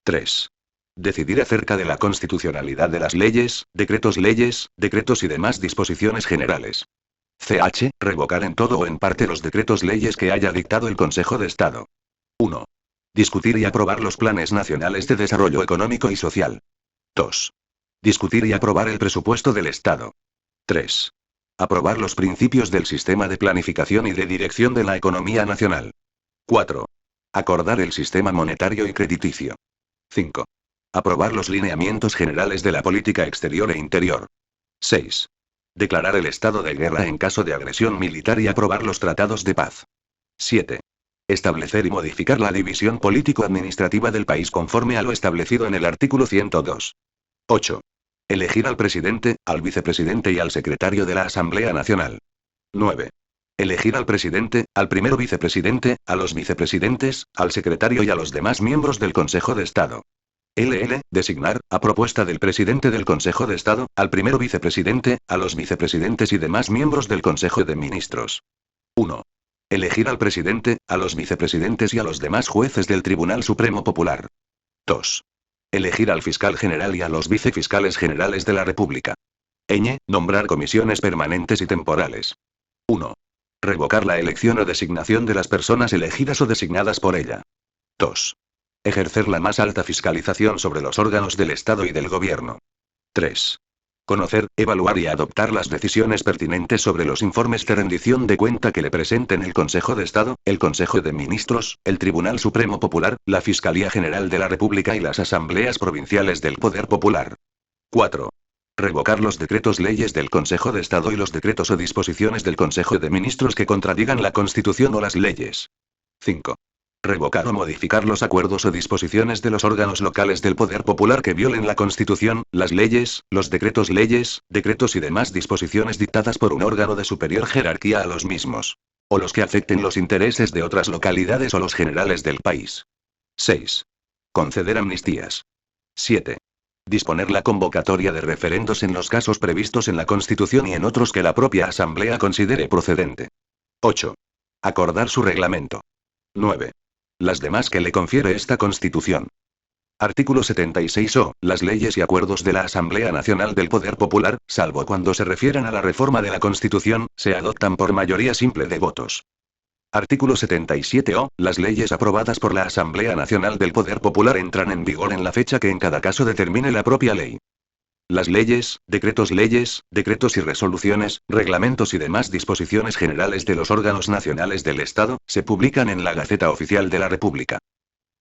3. Decidir acerca de la constitucionalidad de las leyes, decretos y demás disposiciones generales. Ch. Revocar en todo o en parte los decretos leyes que haya dictado el Consejo de Estado. 1. Discutir y aprobar los planes nacionales de desarrollo económico y social. 2. Discutir y aprobar el presupuesto del Estado. 3. Aprobar los principios del sistema de planificación y de dirección de la economía nacional. 4. Acordar el sistema monetario y crediticio. 5. Aprobar los lineamientos generales de la política exterior e interior. 6. Declarar el estado de guerra en caso de agresión militar y aprobar los tratados de paz. 7. Establecer y modificar la división político-administrativa del país conforme a lo establecido en el artículo 102. 8. Elegir al presidente, al vicepresidente y al secretario de la Asamblea Nacional. 9. Elegir al presidente, al primero vicepresidente, a los vicepresidentes, al secretario y a los demás miembros del Consejo de Estado. Designar, a propuesta del presidente del Consejo de Estado, al primero vicepresidente, a los vicepresidentes y demás miembros del Consejo de Ministros. 1. Elegir al presidente, a los vicepresidentes y a los demás jueces del Tribunal Supremo Popular. 2. Elegir al fiscal general y a los vicefiscales generales de la República. Nombrar comisiones permanentes y temporales. 1. Revocar la elección o designación de las personas elegidas o designadas por ella. 2. Ejercer la más alta fiscalización sobre los órganos del Estado y del Gobierno. 3. Conocer, evaluar y adoptar las decisiones pertinentes sobre los informes de rendición de cuenta que le presenten el Consejo de Estado, el Consejo de Ministros, el Tribunal Supremo Popular, la Fiscalía General de la República y las Asambleas Provinciales del Poder Popular. 4. Revocar los decretos leyes del Consejo de Estado y los decretos o disposiciones del Consejo de Ministros que contradigan la Constitución o las leyes. 5. Revocar o modificar los acuerdos o disposiciones de los órganos locales del poder popular que violen la Constitución, las leyes, los decretos leyes, decretos y demás disposiciones dictadas por un órgano de superior jerarquía a los mismos. O los que afecten los intereses de otras localidades o los generales del país. 6. Conceder amnistías. 7. Disponer la convocatoria de referendos en los casos previstos en la Constitución y en otros que la propia Asamblea considere procedente. 8. Acordar su reglamento. 9. Las demás que le confiere esta Constitución. Artículo 76 o, las leyes y acuerdos de la Asamblea Nacional del Poder Popular, salvo cuando se refieran a la reforma de la Constitución, se adoptan por mayoría simple de votos. Artículo 77 o, las leyes aprobadas por la Asamblea Nacional del Poder Popular entran en vigor en la fecha que en cada caso determine la propia ley. Las leyes, decretos y resoluciones, reglamentos y demás disposiciones generales de los órganos nacionales del Estado, se publican en la Gaceta Oficial de la República.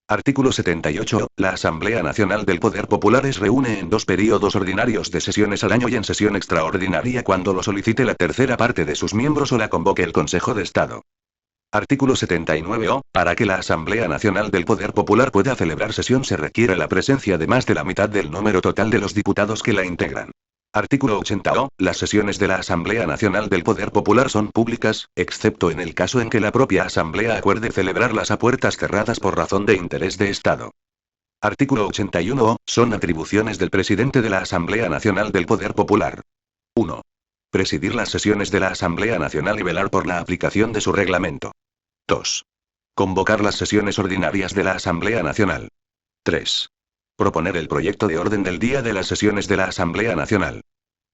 Artículo 78. La Asamblea Nacional del Poder Popular se reúne en 2 períodos ordinarios de sesiones al año y en sesión extraordinaria cuando lo solicite la tercera parte de sus miembros o la convoque el Consejo de Estado. Artículo 79 o, para que la Asamblea Nacional del Poder Popular pueda celebrar sesión se requiere la presencia de más de la mitad del número total de los diputados que la integran. Artículo 80 o, las sesiones de la Asamblea Nacional del Poder Popular son públicas, excepto en el caso en que la propia Asamblea acuerde celebrarlas a puertas cerradas por razón de interés de Estado. Artículo 81 o, son atribuciones del presidente de la Asamblea Nacional del Poder Popular. 1. Presidir las sesiones de la Asamblea Nacional y velar por la aplicación de su reglamento. 2. Convocar las sesiones ordinarias de la Asamblea Nacional. 3. Proponer el proyecto de orden del día de las sesiones de la Asamblea Nacional.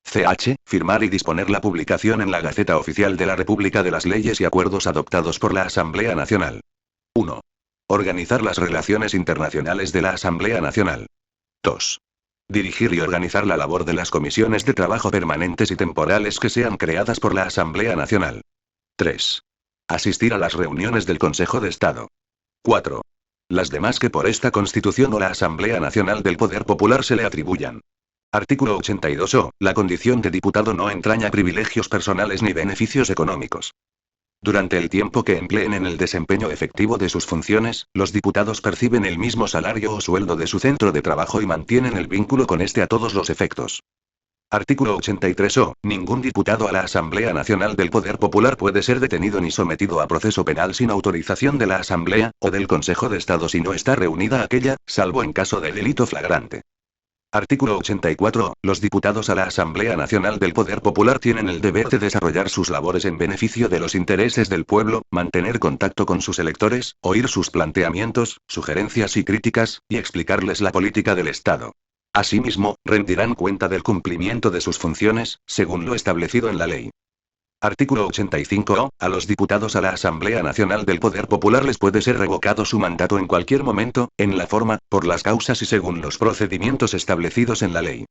Ch. Firmar y disponer la publicación en la Gaceta Oficial de la República de las leyes y acuerdos adoptados por la Asamblea Nacional. 1. Organizar las relaciones internacionales de la Asamblea Nacional. 2. Dirigir y organizar la labor de las comisiones de trabajo permanentes y temporales que sean creadas por la Asamblea Nacional. 3. Asistir a las reuniones del Consejo de Estado. 4. Las demás que por esta Constitución o la Asamblea Nacional del Poder Popular se le atribuyan. Artículo 82 o, la condición de diputado no entraña privilegios personales ni beneficios económicos. Durante el tiempo que empleen en el desempeño efectivo de sus funciones, los diputados perciben el mismo salario o sueldo de su centro de trabajo y mantienen el vínculo con este a todos los efectos. Artículo 83 o, ningún diputado a la Asamblea Nacional del Poder Popular puede ser detenido ni sometido a proceso penal sin autorización de la Asamblea, o del Consejo de Estado si no está reunida aquella, salvo en caso de delito flagrante. Artículo 84. Los diputados a la Asamblea Nacional del Poder Popular tienen el deber de desarrollar sus labores en beneficio de los intereses del pueblo, mantener contacto con sus electores, oír sus planteamientos, sugerencias y críticas, y explicarles la política del Estado. Asimismo, rendirán cuenta del cumplimiento de sus funciones, según lo establecido en la ley. Artículo 85 o, a los diputados a la Asamblea Nacional del Poder Popular les puede ser revocado su mandato en cualquier momento, en la forma, por las causas y según los procedimientos establecidos en la ley.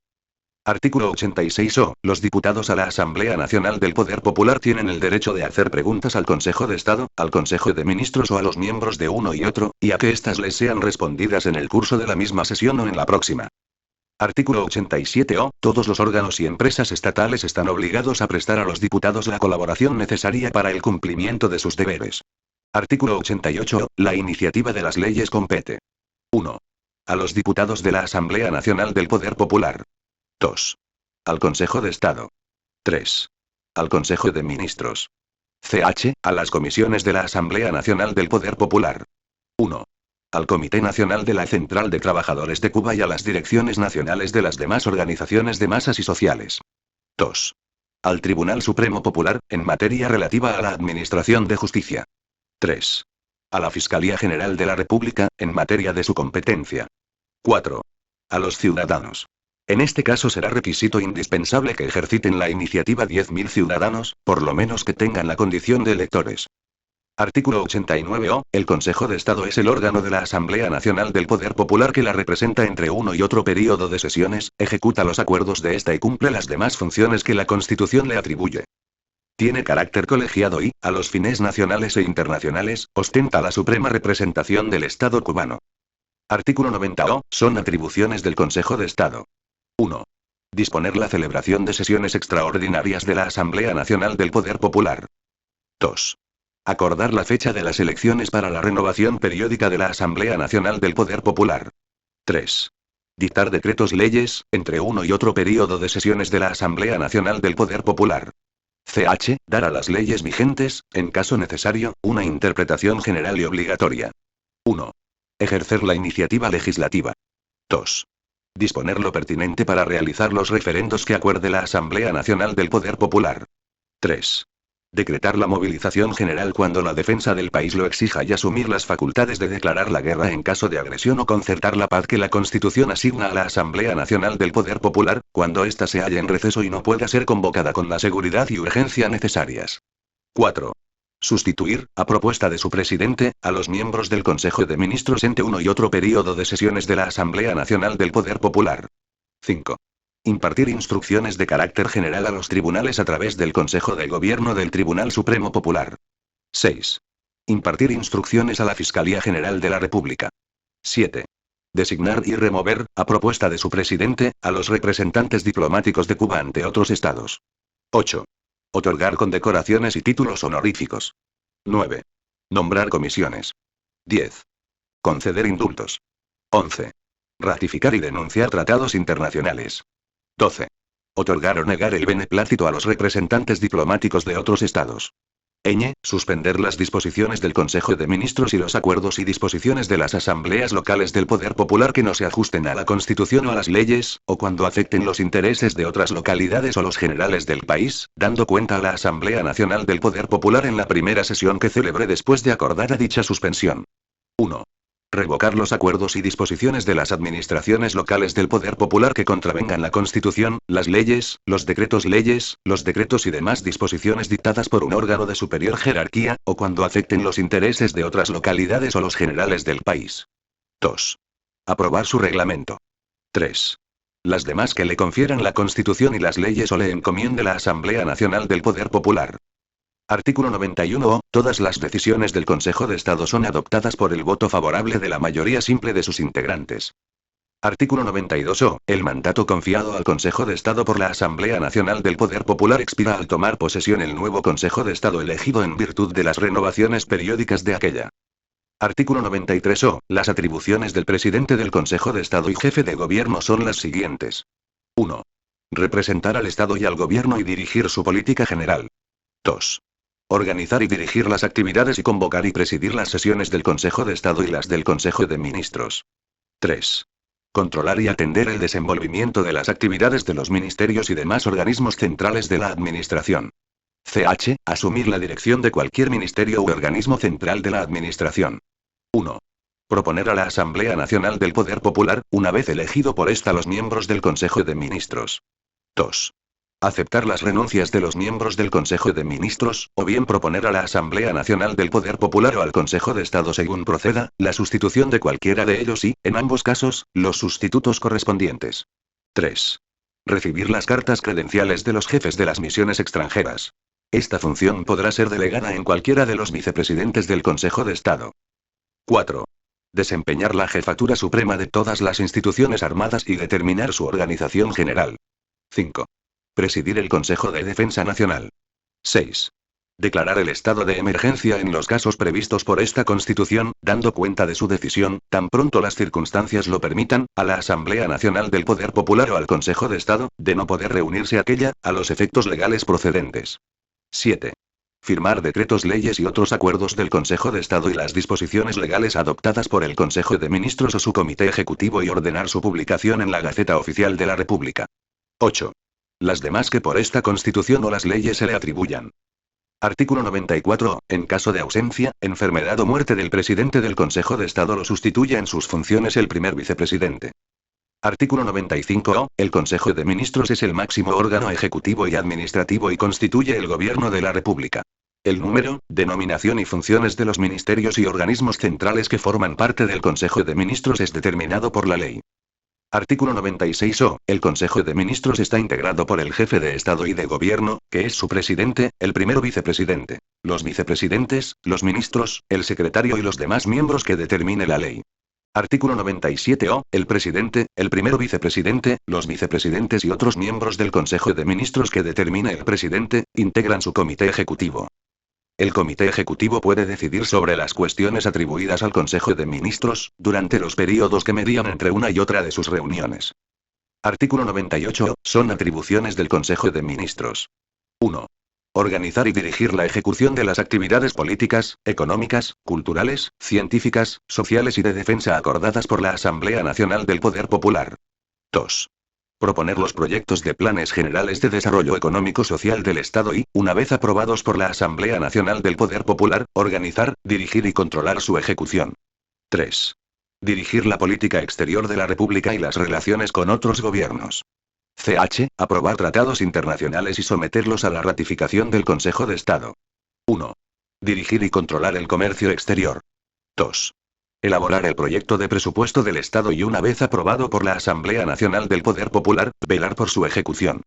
Artículo 86 o, los diputados a la Asamblea Nacional del Poder Popular tienen el derecho de hacer preguntas al Consejo de Estado, al Consejo de Ministros o a los miembros de uno y otro, y a que éstas les sean respondidas en el curso de la misma sesión o en la próxima. Artículo 87 o, todos los órganos y empresas estatales están obligados a prestar a los diputados la colaboración necesaria para el cumplimiento de sus deberes. Artículo 88 o, la iniciativa de las leyes compete. 1. A los diputados de la Asamblea Nacional del Poder Popular. 2. Al Consejo de Estado. 3. Al Consejo de Ministros. Ch. A las comisiones de la Asamblea Nacional del Poder Popular. 1. Al Comité Nacional de la Central de Trabajadores de Cuba y a las direcciones nacionales de las demás organizaciones de masas y sociales. 2. Al Tribunal Supremo Popular, en materia relativa a la Administración de Justicia. 3. A la Fiscalía General de la República, en materia de su competencia. 4. A los ciudadanos. En este caso será requisito indispensable que ejerciten la iniciativa 10.000 ciudadanos, por lo menos que tengan la condición de electores. Artículo 89 o, el Consejo de Estado es el órgano de la Asamblea Nacional del Poder Popular que la representa entre uno y otro período de sesiones, ejecuta los acuerdos de esta y cumple las demás funciones que la Constitución le atribuye. Tiene carácter colegiado y, a los fines nacionales e internacionales, ostenta la suprema representación del Estado cubano. Artículo 90 o, son atribuciones del Consejo de Estado. 1. Disponer la celebración de sesiones extraordinarias de la Asamblea Nacional del Poder Popular. 2. Acordar la fecha de las elecciones para la renovación periódica de la Asamblea Nacional del Poder Popular. 3. Dictar decretos leyes, entre uno y otro período de sesiones de la Asamblea Nacional del Poder Popular. CH. Dar a las leyes vigentes, en caso necesario, una interpretación general y obligatoria. 1. Ejercer la iniciativa legislativa. 2. Disponer lo pertinente para realizar los referendos que acuerde la Asamblea Nacional del Poder Popular. 3. Decretar la movilización general cuando la defensa del país lo exija y asumir las facultades de declarar la guerra en caso de agresión o concertar la paz que la Constitución asigna a la Asamblea Nacional del Poder Popular, cuando ésta se halle en receso y no pueda ser convocada con la seguridad y urgencia necesarias. 4. Sustituir, a propuesta de su presidente, a los miembros del Consejo de Ministros entre uno y otro período de sesiones de la Asamblea Nacional del Poder Popular. 5. Impartir instrucciones de carácter general a los tribunales a través del Consejo de Gobierno del Tribunal Supremo Popular. 6. Impartir instrucciones a la Fiscalía General de la República. 7. Designar y remover, a propuesta de su presidente, a los representantes diplomáticos de Cuba ante otros estados. 8. Otorgar condecoraciones y títulos honoríficos. 9. Nombrar comisiones. 10. Conceder indultos. 11. Ratificar y denunciar tratados internacionales. 12. Otorgar o negar el beneplácito a los representantes diplomáticos de otros estados. Suspender las disposiciones del Consejo de Ministros y los acuerdos y disposiciones de las asambleas locales del Poder Popular que no se ajusten a la Constitución o a las leyes, o cuando afecten los intereses de otras localidades o los generales del país, dando cuenta a la Asamblea Nacional del Poder Popular en la primera sesión que celebre después de acordada dicha suspensión. 1. Revocar los acuerdos y disposiciones de las administraciones locales del Poder Popular que contravengan la Constitución, las leyes, los decretos y demás disposiciones dictadas por un órgano de superior jerarquía, o cuando afecten los intereses de otras localidades o los generales del país. 2. Aprobar su reglamento. 3. Las demás que le confieran la Constitución y las leyes o le encomiende la Asamblea Nacional del Poder Popular. Artículo 91. Todas las decisiones del Consejo de Estado son adoptadas por el voto favorable de la mayoría simple de sus integrantes. Artículo 92. El mandato confiado al Consejo de Estado por la Asamblea Nacional del Poder Popular expira al tomar posesión el nuevo Consejo de Estado elegido en virtud de las renovaciones periódicas de aquella. Artículo 93. Las atribuciones del presidente del Consejo de Estado y jefe de gobierno son las siguientes. 1. Representar al Estado y al gobierno y dirigir su política general. 2. Organizar y dirigir las actividades y convocar y presidir las sesiones del Consejo de Estado y las del Consejo de Ministros. 3. Controlar y atender el desenvolvimiento de las actividades de los ministerios y demás organismos centrales de la Administración. CH. Asumir la dirección de cualquier ministerio u organismo central de la Administración. 1. Proponer a la Asamblea Nacional del Poder Popular, una vez elegido por esta los miembros del Consejo de Ministros. 2. Aceptar las renuncias de los miembros del Consejo de Ministros, o bien proponer a la Asamblea Nacional del Poder Popular o al Consejo de Estado según proceda, la sustitución de cualquiera de ellos y, en ambos casos, los sustitutos correspondientes. 3. Recibir las cartas credenciales de los jefes de las misiones extranjeras. Esta función podrá ser delegada en cualquiera de los vicepresidentes del Consejo de Estado. 4. Desempeñar la jefatura suprema de todas las instituciones armadas y determinar su organización general. 5. Presidir el Consejo de Defensa Nacional. 6. Declarar el estado de emergencia en los casos previstos por esta Constitución, dando cuenta de su decisión, tan pronto las circunstancias lo permitan, a la Asamblea Nacional del Poder Popular o al Consejo de Estado, de no poder reunirse aquella, a los efectos legales procedentes. 7. Firmar decretos, leyes y otros acuerdos del Consejo de Estado y las disposiciones legales adoptadas por el Consejo de Ministros o su Comité Ejecutivo y ordenar su publicación en la Gaceta Oficial de la República. 8. Las demás que por esta Constitución o las leyes se le atribuyan. Artículo 94. En caso de ausencia, enfermedad o muerte del presidente del Consejo de Estado lo sustituye en sus funciones el primer vicepresidente. Artículo 95. El Consejo de Ministros es el máximo órgano ejecutivo y administrativo y constituye el gobierno de la República. El número, denominación y funciones de los ministerios y organismos centrales que forman parte del Consejo de Ministros es determinado por la ley. Artículo 96. El Consejo de Ministros está integrado por el jefe de Estado y de Gobierno, que es su presidente, el primero vicepresidente, los vicepresidentes, los ministros, el secretario y los demás miembros que determine la ley. Artículo 97-O. El presidente, el primer vicepresidente, los vicepresidentes y otros miembros del Consejo de Ministros que determine el presidente, integran su comité ejecutivo. El comité ejecutivo puede decidir sobre las cuestiones atribuidas al Consejo de Ministros, durante los períodos que median entre una y otra de sus reuniones. Artículo 98. Son atribuciones del Consejo de Ministros. 1. Organizar y dirigir la ejecución de las actividades políticas, económicas, culturales, científicas, sociales y de defensa acordadas por la Asamblea Nacional del Poder Popular. 2. Proponer los proyectos de planes generales de desarrollo económico-social del Estado y, una vez aprobados por la Asamblea Nacional del Poder Popular, organizar, dirigir y controlar su ejecución. 3. Dirigir la política exterior de la República y las relaciones con otros gobiernos. Ch. Aprobar tratados internacionales y someterlos a la ratificación del Consejo de Estado. 1. Dirigir y controlar el comercio exterior. 2. Elaborar el proyecto de presupuesto del Estado y una vez aprobado por la Asamblea Nacional del Poder Popular, velar por su ejecución.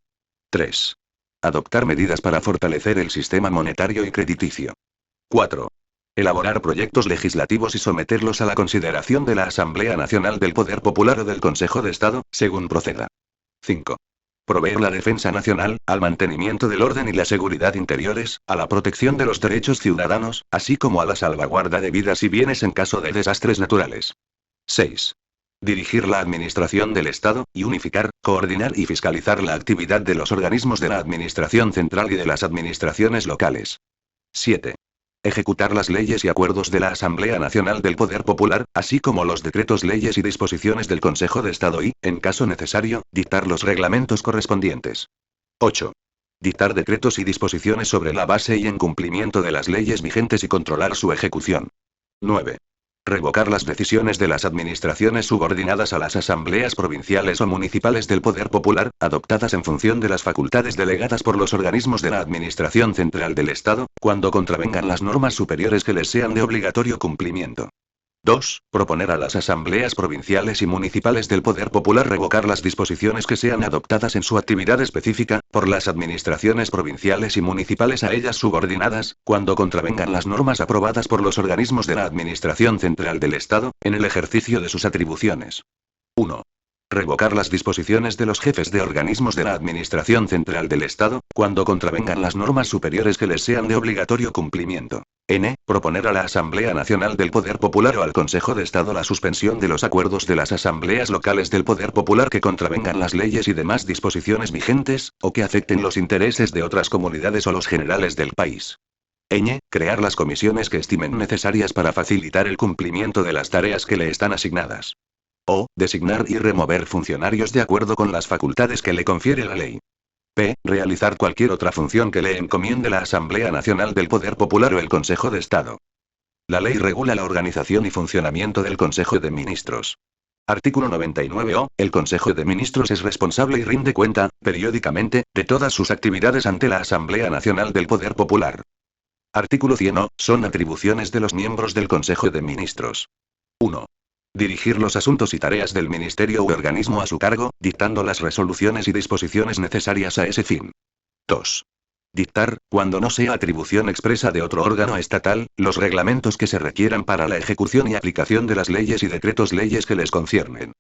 3. Adoptar medidas para fortalecer el sistema monetario y crediticio. 4. Elaborar proyectos legislativos y someterlos a la consideración de la Asamblea Nacional del Poder Popular o del Consejo de Estado, según proceda. 5. Proveer la defensa nacional, al mantenimiento del orden y la seguridad interiores, a la protección de los derechos ciudadanos, así como a la salvaguarda de vidas y bienes en caso de desastres naturales. 6. Dirigir la administración del Estado, y unificar, coordinar y fiscalizar la actividad de los organismos de la Administración Central y de las administraciones locales. 7. Ejecutar las leyes y acuerdos de la Asamblea Nacional del Poder Popular, así como los decretos, leyes y disposiciones del Consejo de Estado y, en caso necesario, dictar los reglamentos correspondientes. 8. Dictar decretos y disposiciones sobre la base y en cumplimiento de las leyes vigentes y controlar su ejecución. 9. Revocar las decisiones de las administraciones subordinadas a las asambleas provinciales o municipales del Poder Popular, adoptadas en función de las facultades delegadas por los organismos de la Administración Central del Estado, cuando contravengan las normas superiores que les sean de obligatorio cumplimiento. 2. Proponer a las asambleas provinciales y municipales del Poder Popular revocar las disposiciones que sean adoptadas en su actividad específica, por las administraciones provinciales y municipales a ellas subordinadas, cuando contravengan las normas aprobadas por los organismos de la Administración Central del Estado, en el ejercicio de sus atribuciones. 1. Revocar las disposiciones de los jefes de organismos de la Administración Central del Estado, cuando contravengan las normas superiores que les sean de obligatorio cumplimiento. N. Proponer a la Asamblea Nacional del Poder Popular o al Consejo de Estado la suspensión de los acuerdos de las asambleas locales del Poder Popular que contravengan las leyes y demás disposiciones vigentes, o que afecten los intereses de otras comunidades o los generales del país. Ñ. Crear las comisiones que estimen necesarias para facilitar el cumplimiento de las tareas que le están asignadas. O. Designar y remover funcionarios de acuerdo con las facultades que le confiere la ley. P. Realizar cualquier otra función que le encomiende la Asamblea Nacional del Poder Popular o el Consejo de Estado. La ley regula la organización y funcionamiento del Consejo de Ministros. Artículo 99-O. El Consejo de Ministros es responsable y rinde cuenta, periódicamente, de todas sus actividades ante la Asamblea Nacional del Poder Popular. Artículo 100-O. Son atribuciones de los miembros del Consejo de Ministros. 1. Dirigir los asuntos y tareas del ministerio u organismo a su cargo, dictando las resoluciones y disposiciones necesarias a ese fin. 2. Dictar, cuando no sea atribución expresa de otro órgano estatal, los reglamentos que se requieran para la ejecución y aplicación de las leyes y decretos leyes que les conciernen.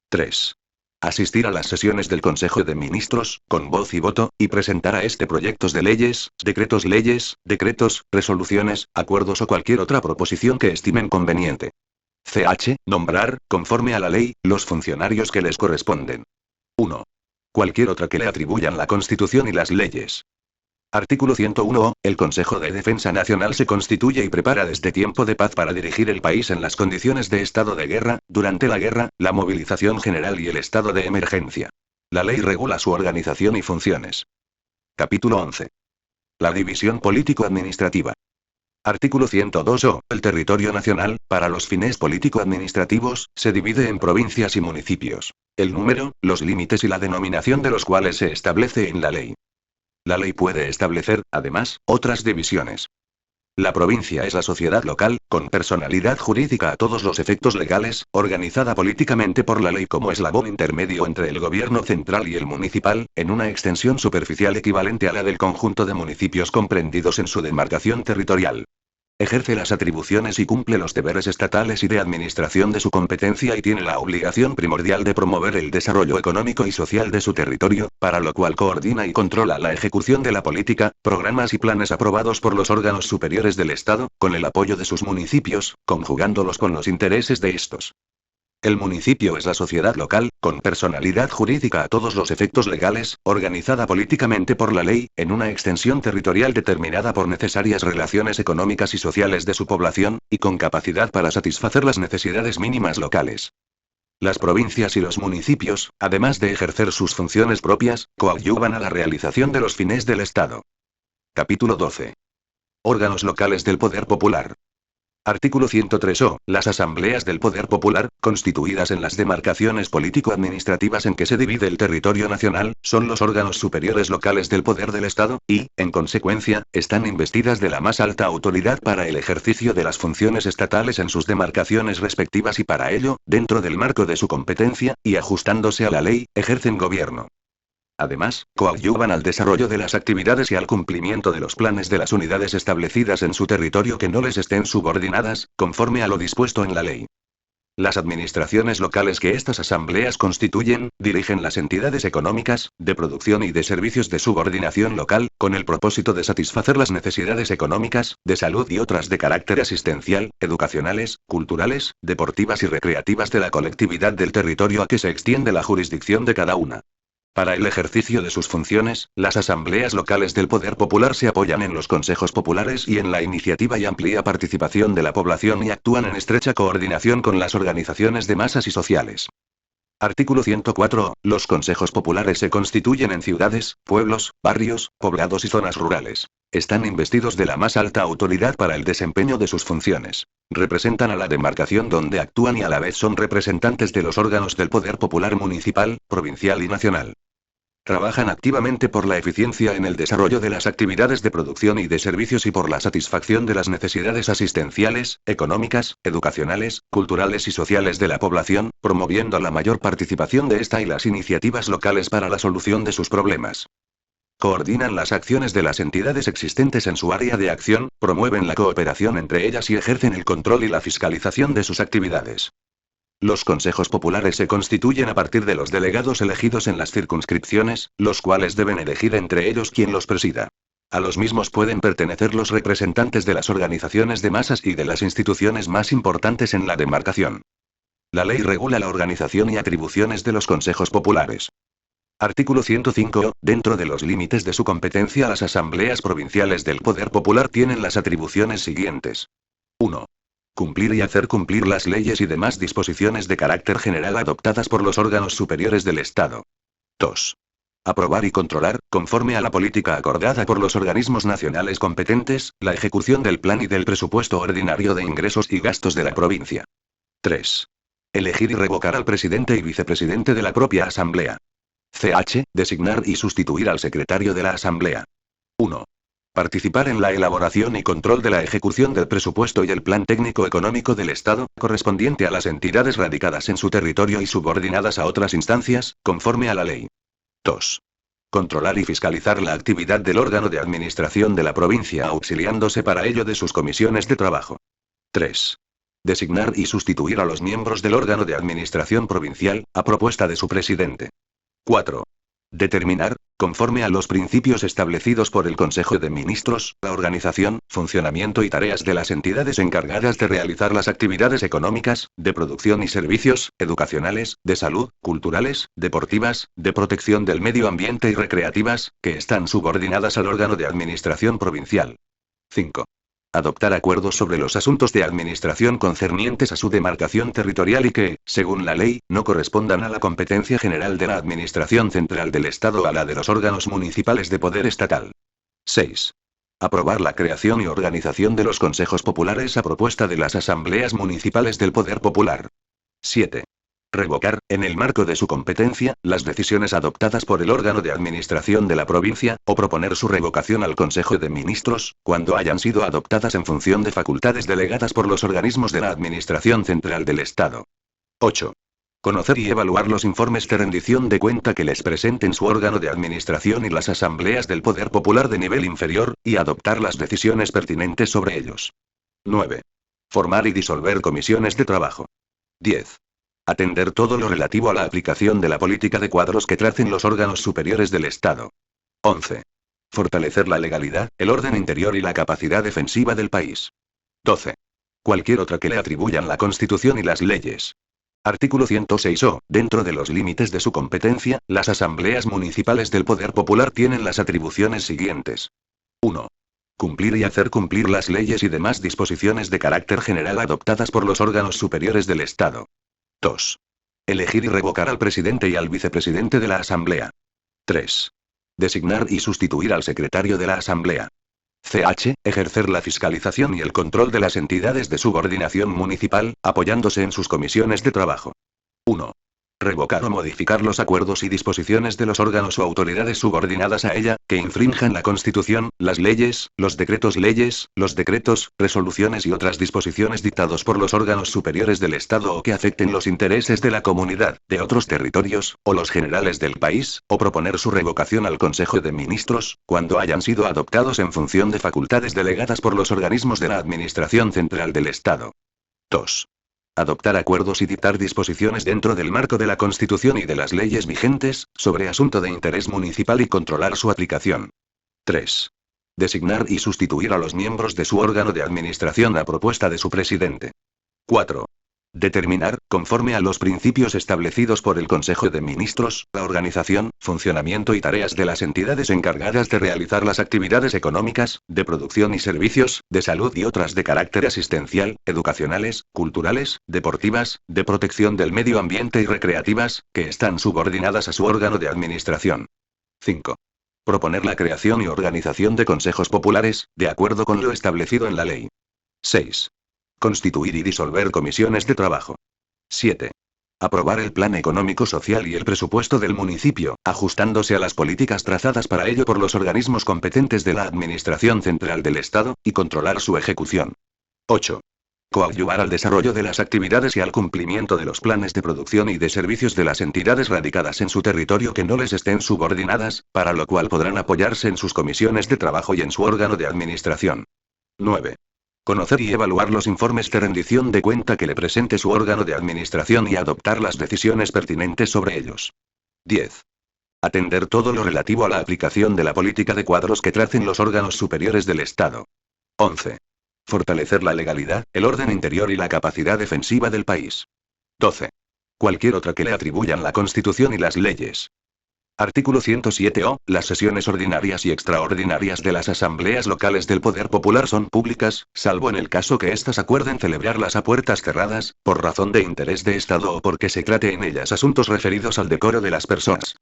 3. Asistir a las sesiones del Consejo de Ministros, con voz y voto, y presentar a este proyectos de leyes, decretos, resoluciones, acuerdos o cualquier otra proposición que estimen conveniente. Ch. Nombrar, conforme a la ley, los funcionarios que les corresponden. 1. Cualquier otra que le atribuyan la Constitución y las leyes. Artículo 101-O. El Consejo de Defensa Nacional se constituye y prepara desde tiempo de paz para dirigir el país en las condiciones de estado de guerra, durante la guerra, la movilización general y el estado de emergencia. La ley regula su organización y funciones. Capítulo 11. La división político-administrativa. Artículo 102-O. El territorio nacional, para los fines político-administrativos, se divide en provincias y municipios. El número, los límites y la denominación de los cuales se establece en la ley. La ley puede establecer, además, otras divisiones. La provincia es la sociedad local, con personalidad jurídica a todos los efectos legales, organizada políticamente por la ley como eslabón intermedio entre el gobierno central y el municipal, en una extensión superficial equivalente a la del conjunto de municipios comprendidos en su demarcación territorial. Ejerce las atribuciones y cumple los deberes estatales y de administración de su competencia y tiene la obligación primordial de promover el desarrollo económico y social de su territorio, para lo cual coordina y controla la ejecución de la política, programas y planes aprobados por los órganos superiores del Estado, con el apoyo de sus municipios, conjugándolos con los intereses de estos. El municipio es la sociedad local, con personalidad jurídica a todos los efectos legales, organizada políticamente por la ley, en una extensión territorial determinada por necesarias relaciones económicas y sociales de su población, y con capacidad para satisfacer las necesidades mínimas locales. Las provincias y los municipios, además de ejercer sus funciones propias, coadyuvan a la realización de los fines del Estado. Capítulo 12. Órganos locales del poder popular. Artículo 103 Las asambleas del poder popular, constituidas en las demarcaciones político-administrativas en que se divide el territorio nacional, son los órganos superiores locales del poder del Estado, y, en consecuencia, están investidas de la más alta autoridad para el ejercicio de las funciones estatales en sus demarcaciones respectivas y para ello, dentro del marco de su competencia, y ajustándose a la ley, ejercen gobierno. Además, coadyuvan al desarrollo de las actividades y al cumplimiento de los planes de las unidades establecidas en su territorio que no les estén subordinadas, conforme a lo dispuesto en la ley. Las administraciones locales que estas asambleas constituyen, dirigen las entidades económicas, de producción y de servicios de subordinación local, con el propósito de satisfacer las necesidades económicas, de salud y otras de carácter asistencial, educacionales, culturales, deportivas y recreativas de la colectividad del territorio a que se extiende la jurisdicción de cada una. Para el ejercicio de sus funciones, las asambleas locales del poder popular se apoyan en los consejos populares y en la iniciativa y amplia participación de la población y actúan en estrecha coordinación con las organizaciones de masas y sociales. Artículo 104. Los consejos populares se constituyen en ciudades, pueblos, barrios, poblados y zonas rurales. Están investidos de la más alta autoridad para el desempeño de sus funciones. Representan a la demarcación donde actúan y a la vez son representantes de los órganos del poder popular municipal, provincial y nacional. Trabajan activamente por la eficiencia en el desarrollo de las actividades de producción y de servicios y por la satisfacción de las necesidades asistenciales, económicas, educacionales, culturales y sociales de la población, promoviendo la mayor participación de esta y las iniciativas locales para la solución de sus problemas. Coordinan las acciones de las entidades existentes en su área de acción, promueven la cooperación entre ellas y ejercen el control y la fiscalización de sus actividades. Los consejos populares se constituyen a partir de los delegados elegidos en las circunscripciones, los cuales deben elegir entre ellos quien los presida. A los mismos pueden pertenecer los representantes de las organizaciones de masas y de las instituciones más importantes en la demarcación. La ley regula la organización y atribuciones de los consejos populares. Artículo 105. Dentro de los límites de su competencia, las asambleas provinciales del poder popular tienen las atribuciones siguientes. 1. Cumplir y hacer cumplir las leyes y demás disposiciones de carácter general adoptadas por los órganos superiores del Estado. 2. Aprobar y controlar, conforme a la política acordada por los organismos nacionales competentes, la ejecución del plan y del presupuesto ordinario de ingresos y gastos de la provincia. 3. Elegir y revocar al presidente y vicepresidente de la propia asamblea. Ch. Designar y sustituir al secretario de la asamblea. 1. Participar en la elaboración y control de la ejecución del presupuesto y el plan técnico económico del Estado, correspondiente a las entidades radicadas en su territorio y subordinadas a otras instancias, conforme a la ley. 2. Controlar y fiscalizar la actividad del órgano de administración de la provincia auxiliándose para ello de sus comisiones de trabajo. 3. Designar y sustituir a los miembros del órgano de administración provincial, a propuesta de su presidente. 4. Determinar, conforme a los principios establecidos por el Consejo de Ministros, la organización, funcionamiento y tareas de las entidades encargadas de realizar las actividades económicas, de producción y servicios, educacionales, de salud, culturales, deportivas, de protección del medio ambiente y recreativas, que están subordinadas al órgano de administración provincial. 5. Adoptar acuerdos sobre los asuntos de administración concernientes a su demarcación territorial y que, según la ley, no correspondan a la competencia general de la Administración Central del Estado o a la de los órganos municipales de poder estatal. 6. Aprobar la creación y organización de los consejos populares a propuesta de las asambleas municipales del poder popular. 7. Revocar, en el marco de su competencia, las decisiones adoptadas por el órgano de administración de la provincia, o proponer su revocación al Consejo de Ministros, cuando hayan sido adoptadas en función de facultades delegadas por los organismos de la Administración Central del Estado. 8. Conocer y evaluar los informes de rendición de cuenta que les presenten su órgano de administración y las asambleas del poder popular de nivel inferior, y adoptar las decisiones pertinentes sobre ellos. 9. Formar y disolver comisiones de trabajo. 10. Atender todo lo relativo a la aplicación de la política de cuadros que tracen los órganos superiores del Estado. 11. Fortalecer la legalidad, el orden interior y la capacidad defensiva del país. 12. Cualquier otra que le atribuyan la Constitución y las leyes. Artículo 106 Dentro de los límites de su competencia, las asambleas municipales del Poder Popular tienen las atribuciones siguientes. 1. Cumplir y hacer cumplir las leyes y demás disposiciones de carácter general adoptadas por los órganos superiores del Estado. 2. Elegir y revocar al presidente y al vicepresidente de la Asamblea. 3. Designar y sustituir al secretario de la Asamblea. ch. Ejercer la fiscalización y el control de las entidades de subordinación municipal, apoyándose en sus comisiones de trabajo. 1. Revocar o modificar los acuerdos y disposiciones de los órganos o autoridades subordinadas a ella, que infrinjan la Constitución, las leyes, los decretos, resoluciones y otras disposiciones dictados por los órganos superiores del Estado o que afecten los intereses de la comunidad, de otros territorios, o los generales del país, o proponer su revocación al Consejo de Ministros, cuando hayan sido adoptados en función de facultades delegadas por los organismos de la Administración Central del Estado. 2. Adoptar acuerdos y dictar disposiciones dentro del marco de la Constitución y de las leyes vigentes, sobre asunto de interés municipal y controlar su aplicación. 3. Designar y sustituir a los miembros de su órgano de administración a propuesta de su presidente. 4. Determinar, conforme a los principios establecidos por el Consejo de Ministros, la organización, funcionamiento y tareas de las entidades encargadas de realizar las actividades económicas, de producción y servicios, de salud y otras de carácter asistencial, educacionales, culturales, deportivas, de protección del medio ambiente y recreativas, que están subordinadas a su órgano de administración. 5. Proponer la creación y organización de consejos populares, de acuerdo con lo establecido en la ley. 6. Constituir y disolver comisiones de trabajo. 7. Aprobar el plan económico social y el presupuesto del municipio, ajustándose a las políticas trazadas para ello por los organismos competentes de la Administración Central del Estado, y controlar su ejecución. 8. Coadyuvar al desarrollo de las actividades y al cumplimiento de los planes de producción y de servicios de las entidades radicadas en su territorio que no les estén subordinadas, para lo cual podrán apoyarse en sus comisiones de trabajo y en su órgano de administración. 9. Conocer y evaluar los informes de rendición de cuenta que le presente su órgano de administración y adoptar las decisiones pertinentes sobre ellos. 10. Atender todo lo relativo a la aplicación de la política de cuadros que tracen los órganos superiores del Estado. 11. Fortalecer la legalidad, el orden interior y la capacidad defensiva del país. 12. Cualquier otra que le atribuyan la Constitución y las leyes. Artículo 107 Las sesiones ordinarias y extraordinarias de las asambleas locales del Poder Popular son públicas, salvo en el caso que éstas acuerden celebrarlas a puertas cerradas, por razón de interés de Estado o porque se trate en ellas asuntos referidos al decoro de las personas.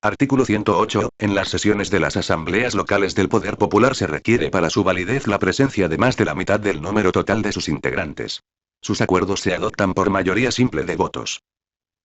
Artículo 108. En las sesiones de las asambleas locales del Poder Popular se requiere para su validez la presencia de más de la mitad del número total de sus integrantes. Sus acuerdos se adoptan por mayoría simple de votos.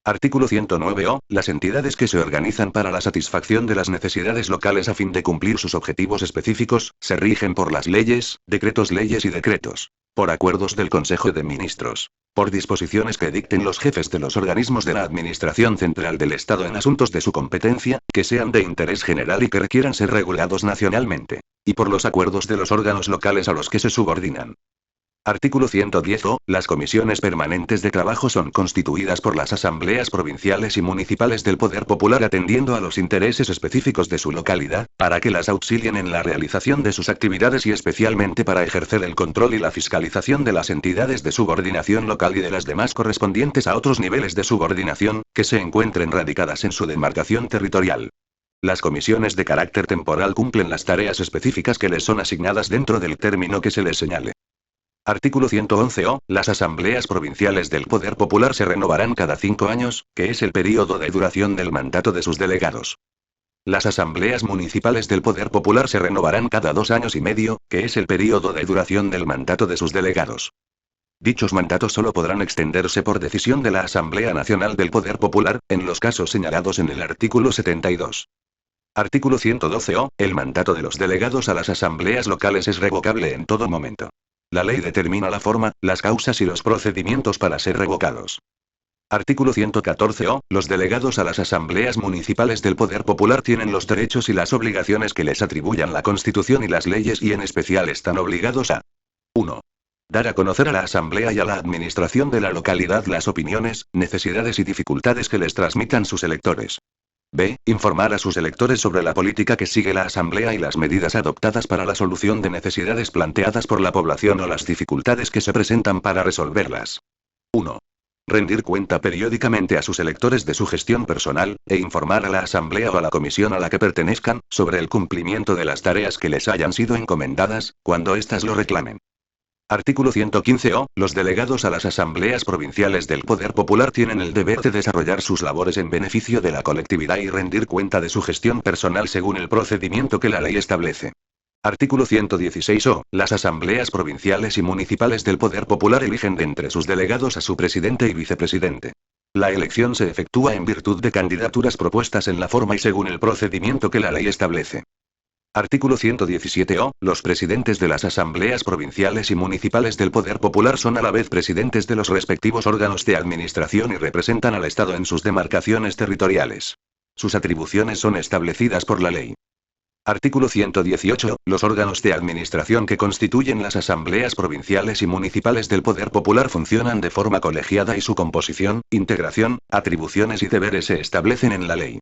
Artículo 109 Las entidades que se organizan para la satisfacción de las necesidades locales a fin de cumplir sus objetivos específicos, se rigen por las leyes, decretos, leyes y decretos, por acuerdos del Consejo de Ministros, por disposiciones que dicten los jefes de los organismos de la Administración Central del Estado en asuntos de su competencia, que sean de interés general y que requieran ser regulados nacionalmente, y por los acuerdos de los órganos locales a los que se subordinan. Artículo 110 Las comisiones permanentes de trabajo son constituidas por las asambleas provinciales y municipales del Poder Popular atendiendo a los intereses específicos de su localidad, para que las auxilien en la realización de sus actividades y especialmente para ejercer el control y la fiscalización de las entidades de subordinación local y de las demás correspondientes a otros niveles de subordinación, que se encuentren radicadas en su demarcación territorial. Las comisiones de carácter temporal cumplen las tareas específicas que les son asignadas dentro del término que se les señale. Artículo 111 Las asambleas provinciales del Poder Popular se renovarán cada 5 años, que es el período de duración del mandato de sus delegados. Las asambleas municipales del Poder Popular se renovarán cada 2 años y medio, que es el período de duración del mandato de sus delegados. Dichos mandatos solo podrán extenderse por decisión de la Asamblea Nacional del Poder Popular, en los casos señalados en el artículo 72. Artículo 112 El mandato de los delegados a las asambleas locales es revocable en todo momento. La ley determina la forma, las causas y los procedimientos para ser revocados. Artículo 114 Los delegados a las asambleas municipales del Poder Popular tienen los derechos y las obligaciones que les atribuyan la Constitución y las leyes y en especial están obligados a 1. Dar a conocer a la Asamblea y a la Administración de la localidad las opiniones, necesidades y dificultades que les transmitan sus electores. B. Informar a sus electores sobre la política que sigue la Asamblea y las medidas adoptadas para la solución de necesidades planteadas por la población o las dificultades que se presentan para resolverlas. 1. Rendir cuenta periódicamente a sus electores de su gestión personal, e informar a la Asamblea o a la comisión a la que pertenezcan, sobre el cumplimiento de las tareas que les hayan sido encomendadas, cuando éstas lo reclamen. Artículo 115-O. Los delegados a las asambleas provinciales del Poder Popular tienen el deber de desarrollar sus labores en beneficio de la colectividad y rendir cuenta de su gestión personal según el procedimiento que la ley establece. Artículo 116-O. Las asambleas provinciales y municipales del Poder Popular eligen de entre sus delegados a su presidente y vicepresidente. La elección se efectúa en virtud de candidaturas propuestas en la forma y según el procedimiento que la ley establece. Artículo 117-O. Los presidentes de las asambleas provinciales y municipales del Poder Popular son a la vez presidentes de los respectivos órganos de administración y representan al Estado en sus demarcaciones territoriales. Sus atribuciones son establecidas por la ley. Artículo 118. Los órganos de administración que constituyen las asambleas provinciales y municipales del Poder Popular funcionan de forma colegiada y su composición, integración, atribuciones y deberes se establecen en la ley.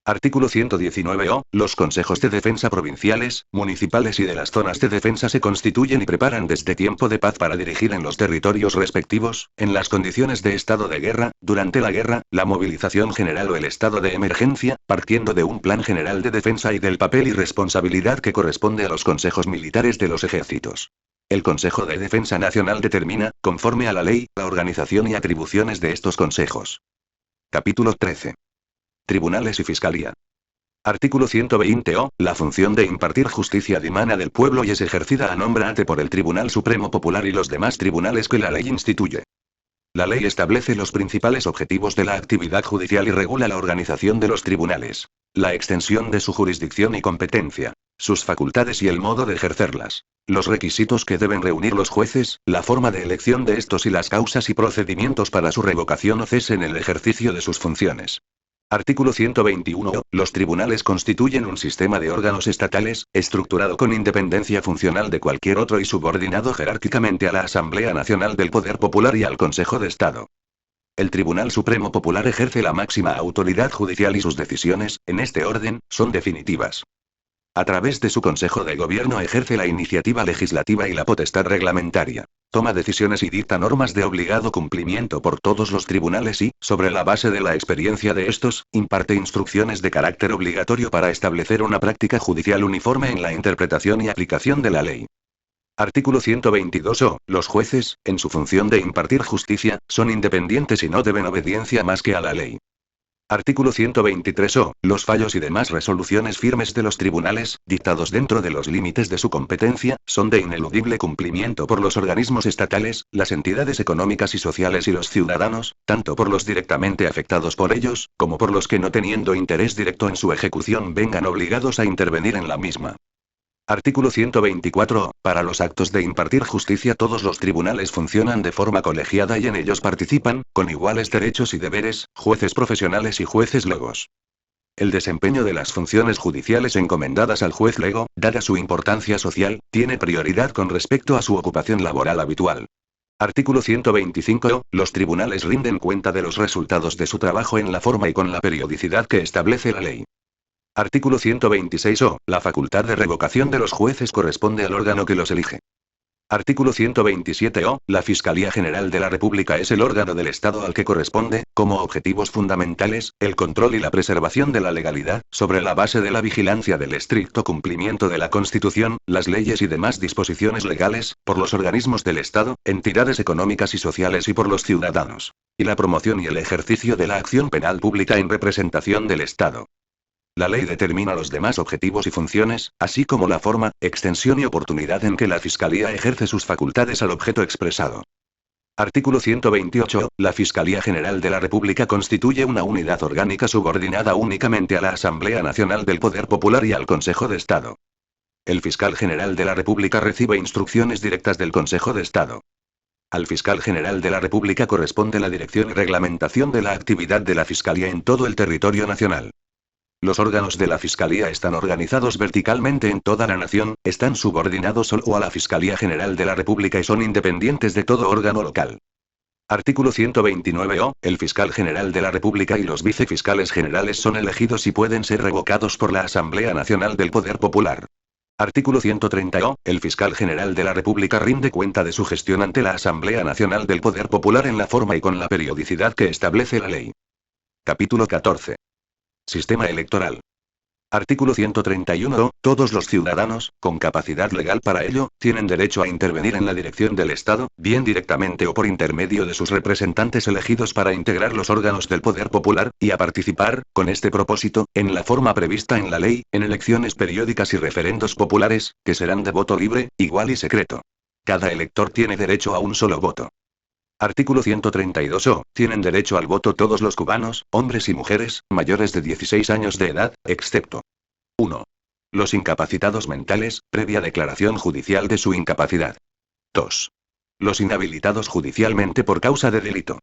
Artículo 119-O. Los consejos de defensa provinciales, municipales y de las zonas de defensa se constituyen y preparan desde tiempo de paz para dirigir en los territorios respectivos, en las condiciones de estado de guerra, durante la guerra, la movilización general o el estado de emergencia, partiendo de un plan general de defensa y del papel y responsabilidad que corresponde a los consejos militares de los ejércitos. El Consejo de Defensa Nacional determina, conforme a la ley, la organización y atribuciones de estos consejos. Capítulo 13. Tribunales y Fiscalía. Artículo 120-O. La función de impartir justicia dimana del pueblo y es ejercida a nombre por el Tribunal Supremo Popular y los demás tribunales que la ley instituye. La ley establece los principales objetivos de la actividad judicial y regula la organización de los tribunales, la extensión de su jurisdicción y competencia, sus facultades y el modo de ejercerlas, los requisitos que deben reunir los jueces, la forma de elección de estos y las causas y procedimientos para su revocación o cese en el ejercicio de sus funciones. Artículo 121. Los tribunales constituyen un sistema de órganos estatales, estructurado con independencia funcional de cualquier otro y subordinado jerárquicamente a la Asamblea Nacional del Poder Popular y al Consejo de Estado. El Tribunal Supremo Popular ejerce la máxima autoridad judicial y sus decisiones, en este orden, son definitivas. A través de su Consejo de Gobierno ejerce la iniciativa legislativa y la potestad reglamentaria. Toma decisiones y dicta normas de obligado cumplimiento por todos los tribunales y, sobre la base de la experiencia de estos, imparte instrucciones de carácter obligatorio para establecer una práctica judicial uniforme en la interpretación y aplicación de la ley. Artículo 122-O. Los jueces, en su función de impartir justicia, son independientes y no deben obediencia más que a la ley. Artículo 123-O. Los fallos y demás resoluciones firmes de los tribunales, dictados dentro de los límites de su competencia, son de ineludible cumplimiento por los organismos estatales, las entidades económicas y sociales y los ciudadanos, tanto por los directamente afectados por ellos, como por los que no teniendo interés directo en su ejecución vengan obligados a intervenir en la misma. Artículo 124. Para los actos de impartir justicia todos los tribunales funcionan de forma colegiada y en ellos participan, con iguales derechos y deberes, jueces profesionales y jueces legos. El desempeño de las funciones judiciales encomendadas al juez lego, dada su importancia social, tiene prioridad con respecto a su ocupación laboral habitual. Artículo 125. Los tribunales rinden cuenta de los resultados de su trabajo en la forma y con la periodicidad que establece la ley. Artículo 126-O. La facultad de revocación de los jueces corresponde al órgano que los elige. Artículo 127-O. La Fiscalía General de la República es el órgano del Estado al que corresponde, como objetivos fundamentales, el control y la preservación de la legalidad, sobre la base de la vigilancia del estricto cumplimiento de la Constitución, las leyes y demás disposiciones legales, por los organismos del Estado, entidades económicas y sociales y por los ciudadanos. Y la promoción y el ejercicio de la acción penal pública en representación del Estado. La ley determina los demás objetivos y funciones, así como la forma, extensión y oportunidad en que la Fiscalía ejerce sus facultades al objeto expresado. Artículo 128. La Fiscalía General de la República constituye una unidad orgánica subordinada únicamente a la Asamblea Nacional del Poder Popular y al Consejo de Estado. El Fiscal General de la República recibe instrucciones directas del Consejo de Estado. Al Fiscal General de la República corresponde la dirección y reglamentación de la actividad de la Fiscalía en todo el territorio nacional. Los órganos de la Fiscalía están organizados verticalmente en toda la nación, están subordinados solo a la Fiscalía General de la República y son independientes de todo órgano local. Artículo 129-O. El fiscal general de la República y los vicefiscales generales son elegidos y pueden ser revocados por la Asamblea Nacional del Poder Popular. Artículo 130-O. El fiscal general de la República rinde cuenta de su gestión ante la Asamblea Nacional del Poder Popular en la forma y con la periodicidad que establece la ley. Capítulo 14. Sistema electoral. Artículo 131-O. Todos los ciudadanos, con capacidad legal para ello, tienen derecho a intervenir en la dirección del Estado, bien directamente o por intermedio de sus representantes elegidos para integrar los órganos del poder popular, y a participar, con este propósito, en la forma prevista en la ley, en elecciones periódicas y referendos populares, que serán de voto libre, igual y secreto. Cada elector tiene derecho a un solo voto. Artículo 132-O. Tienen derecho al voto todos los cubanos, hombres y mujeres, mayores de 16 años de edad, excepto 1. Los incapacitados mentales, previa declaración judicial de su incapacidad. 2. Los inhabilitados judicialmente por causa de delito.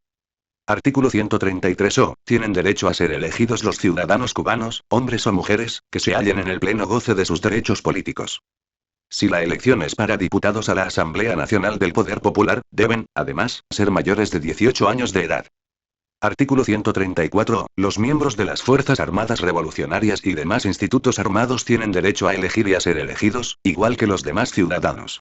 Artículo 133-O. Tienen derecho a ser elegidos los ciudadanos cubanos, hombres o mujeres, que se hallen en el pleno goce de sus derechos políticos. Si la elección es para diputados a la Asamblea Nacional del Poder Popular, deben, además, ser mayores de 18 años de edad. Artículo 134. Los miembros de las Fuerzas Armadas Revolucionarias y demás institutos armados tienen derecho a elegir y a ser elegidos, igual que los demás ciudadanos.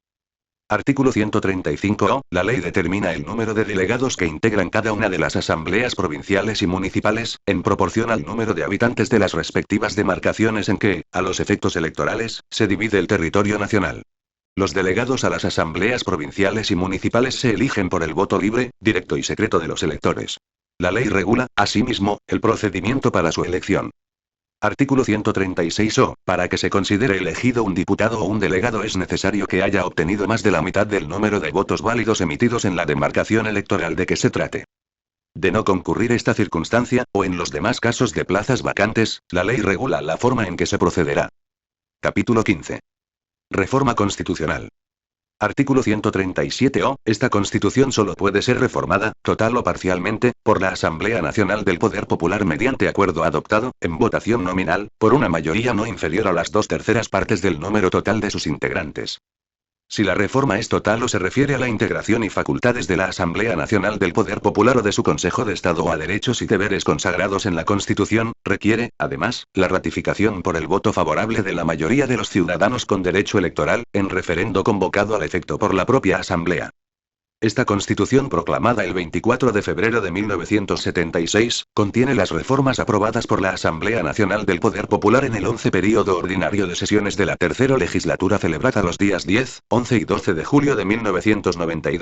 Artículo 135-O. La ley determina el número de delegados que integran cada una de las asambleas provinciales y municipales, en proporción al número de habitantes de las respectivas demarcaciones en que, a los efectos electorales, se divide el territorio nacional. Los delegados a las asambleas provinciales y municipales se eligen por el voto libre, directo y secreto de los electores. La ley regula, asimismo, el procedimiento para su elección. Artículo 136-O. Para que se considere elegido un diputado o un delegado es necesario que haya obtenido más de la mitad del número de votos válidos emitidos en la demarcación electoral de que se trate. De no concurrir esta circunstancia, o en los demás casos de plazas vacantes, la ley regula la forma en que se procederá. Capítulo 15. Reforma constitucional. Artículo 137-O. Esta Constitución solo puede ser reformada, total o parcialmente, por la Asamblea Nacional del Poder Popular mediante acuerdo adoptado, en votación nominal, por una mayoría no inferior a las 2/3 partes del número total de sus integrantes. Si la reforma es total o se refiere a la integración y facultades de la Asamblea Nacional del Poder Popular o de su Consejo de Estado o a derechos y deberes consagrados en la Constitución, requiere, además, la ratificación por el voto favorable de la mayoría de los ciudadanos con derecho electoral, en referendo convocado al efecto por la propia Asamblea. Esta Constitución proclamada el 24 de febrero de 1976, contiene las reformas aprobadas por la Asamblea Nacional del Poder Popular en el 11 período ordinario de sesiones de la tercera legislatura celebrada los días 10, 11 y 12 de julio de 1992.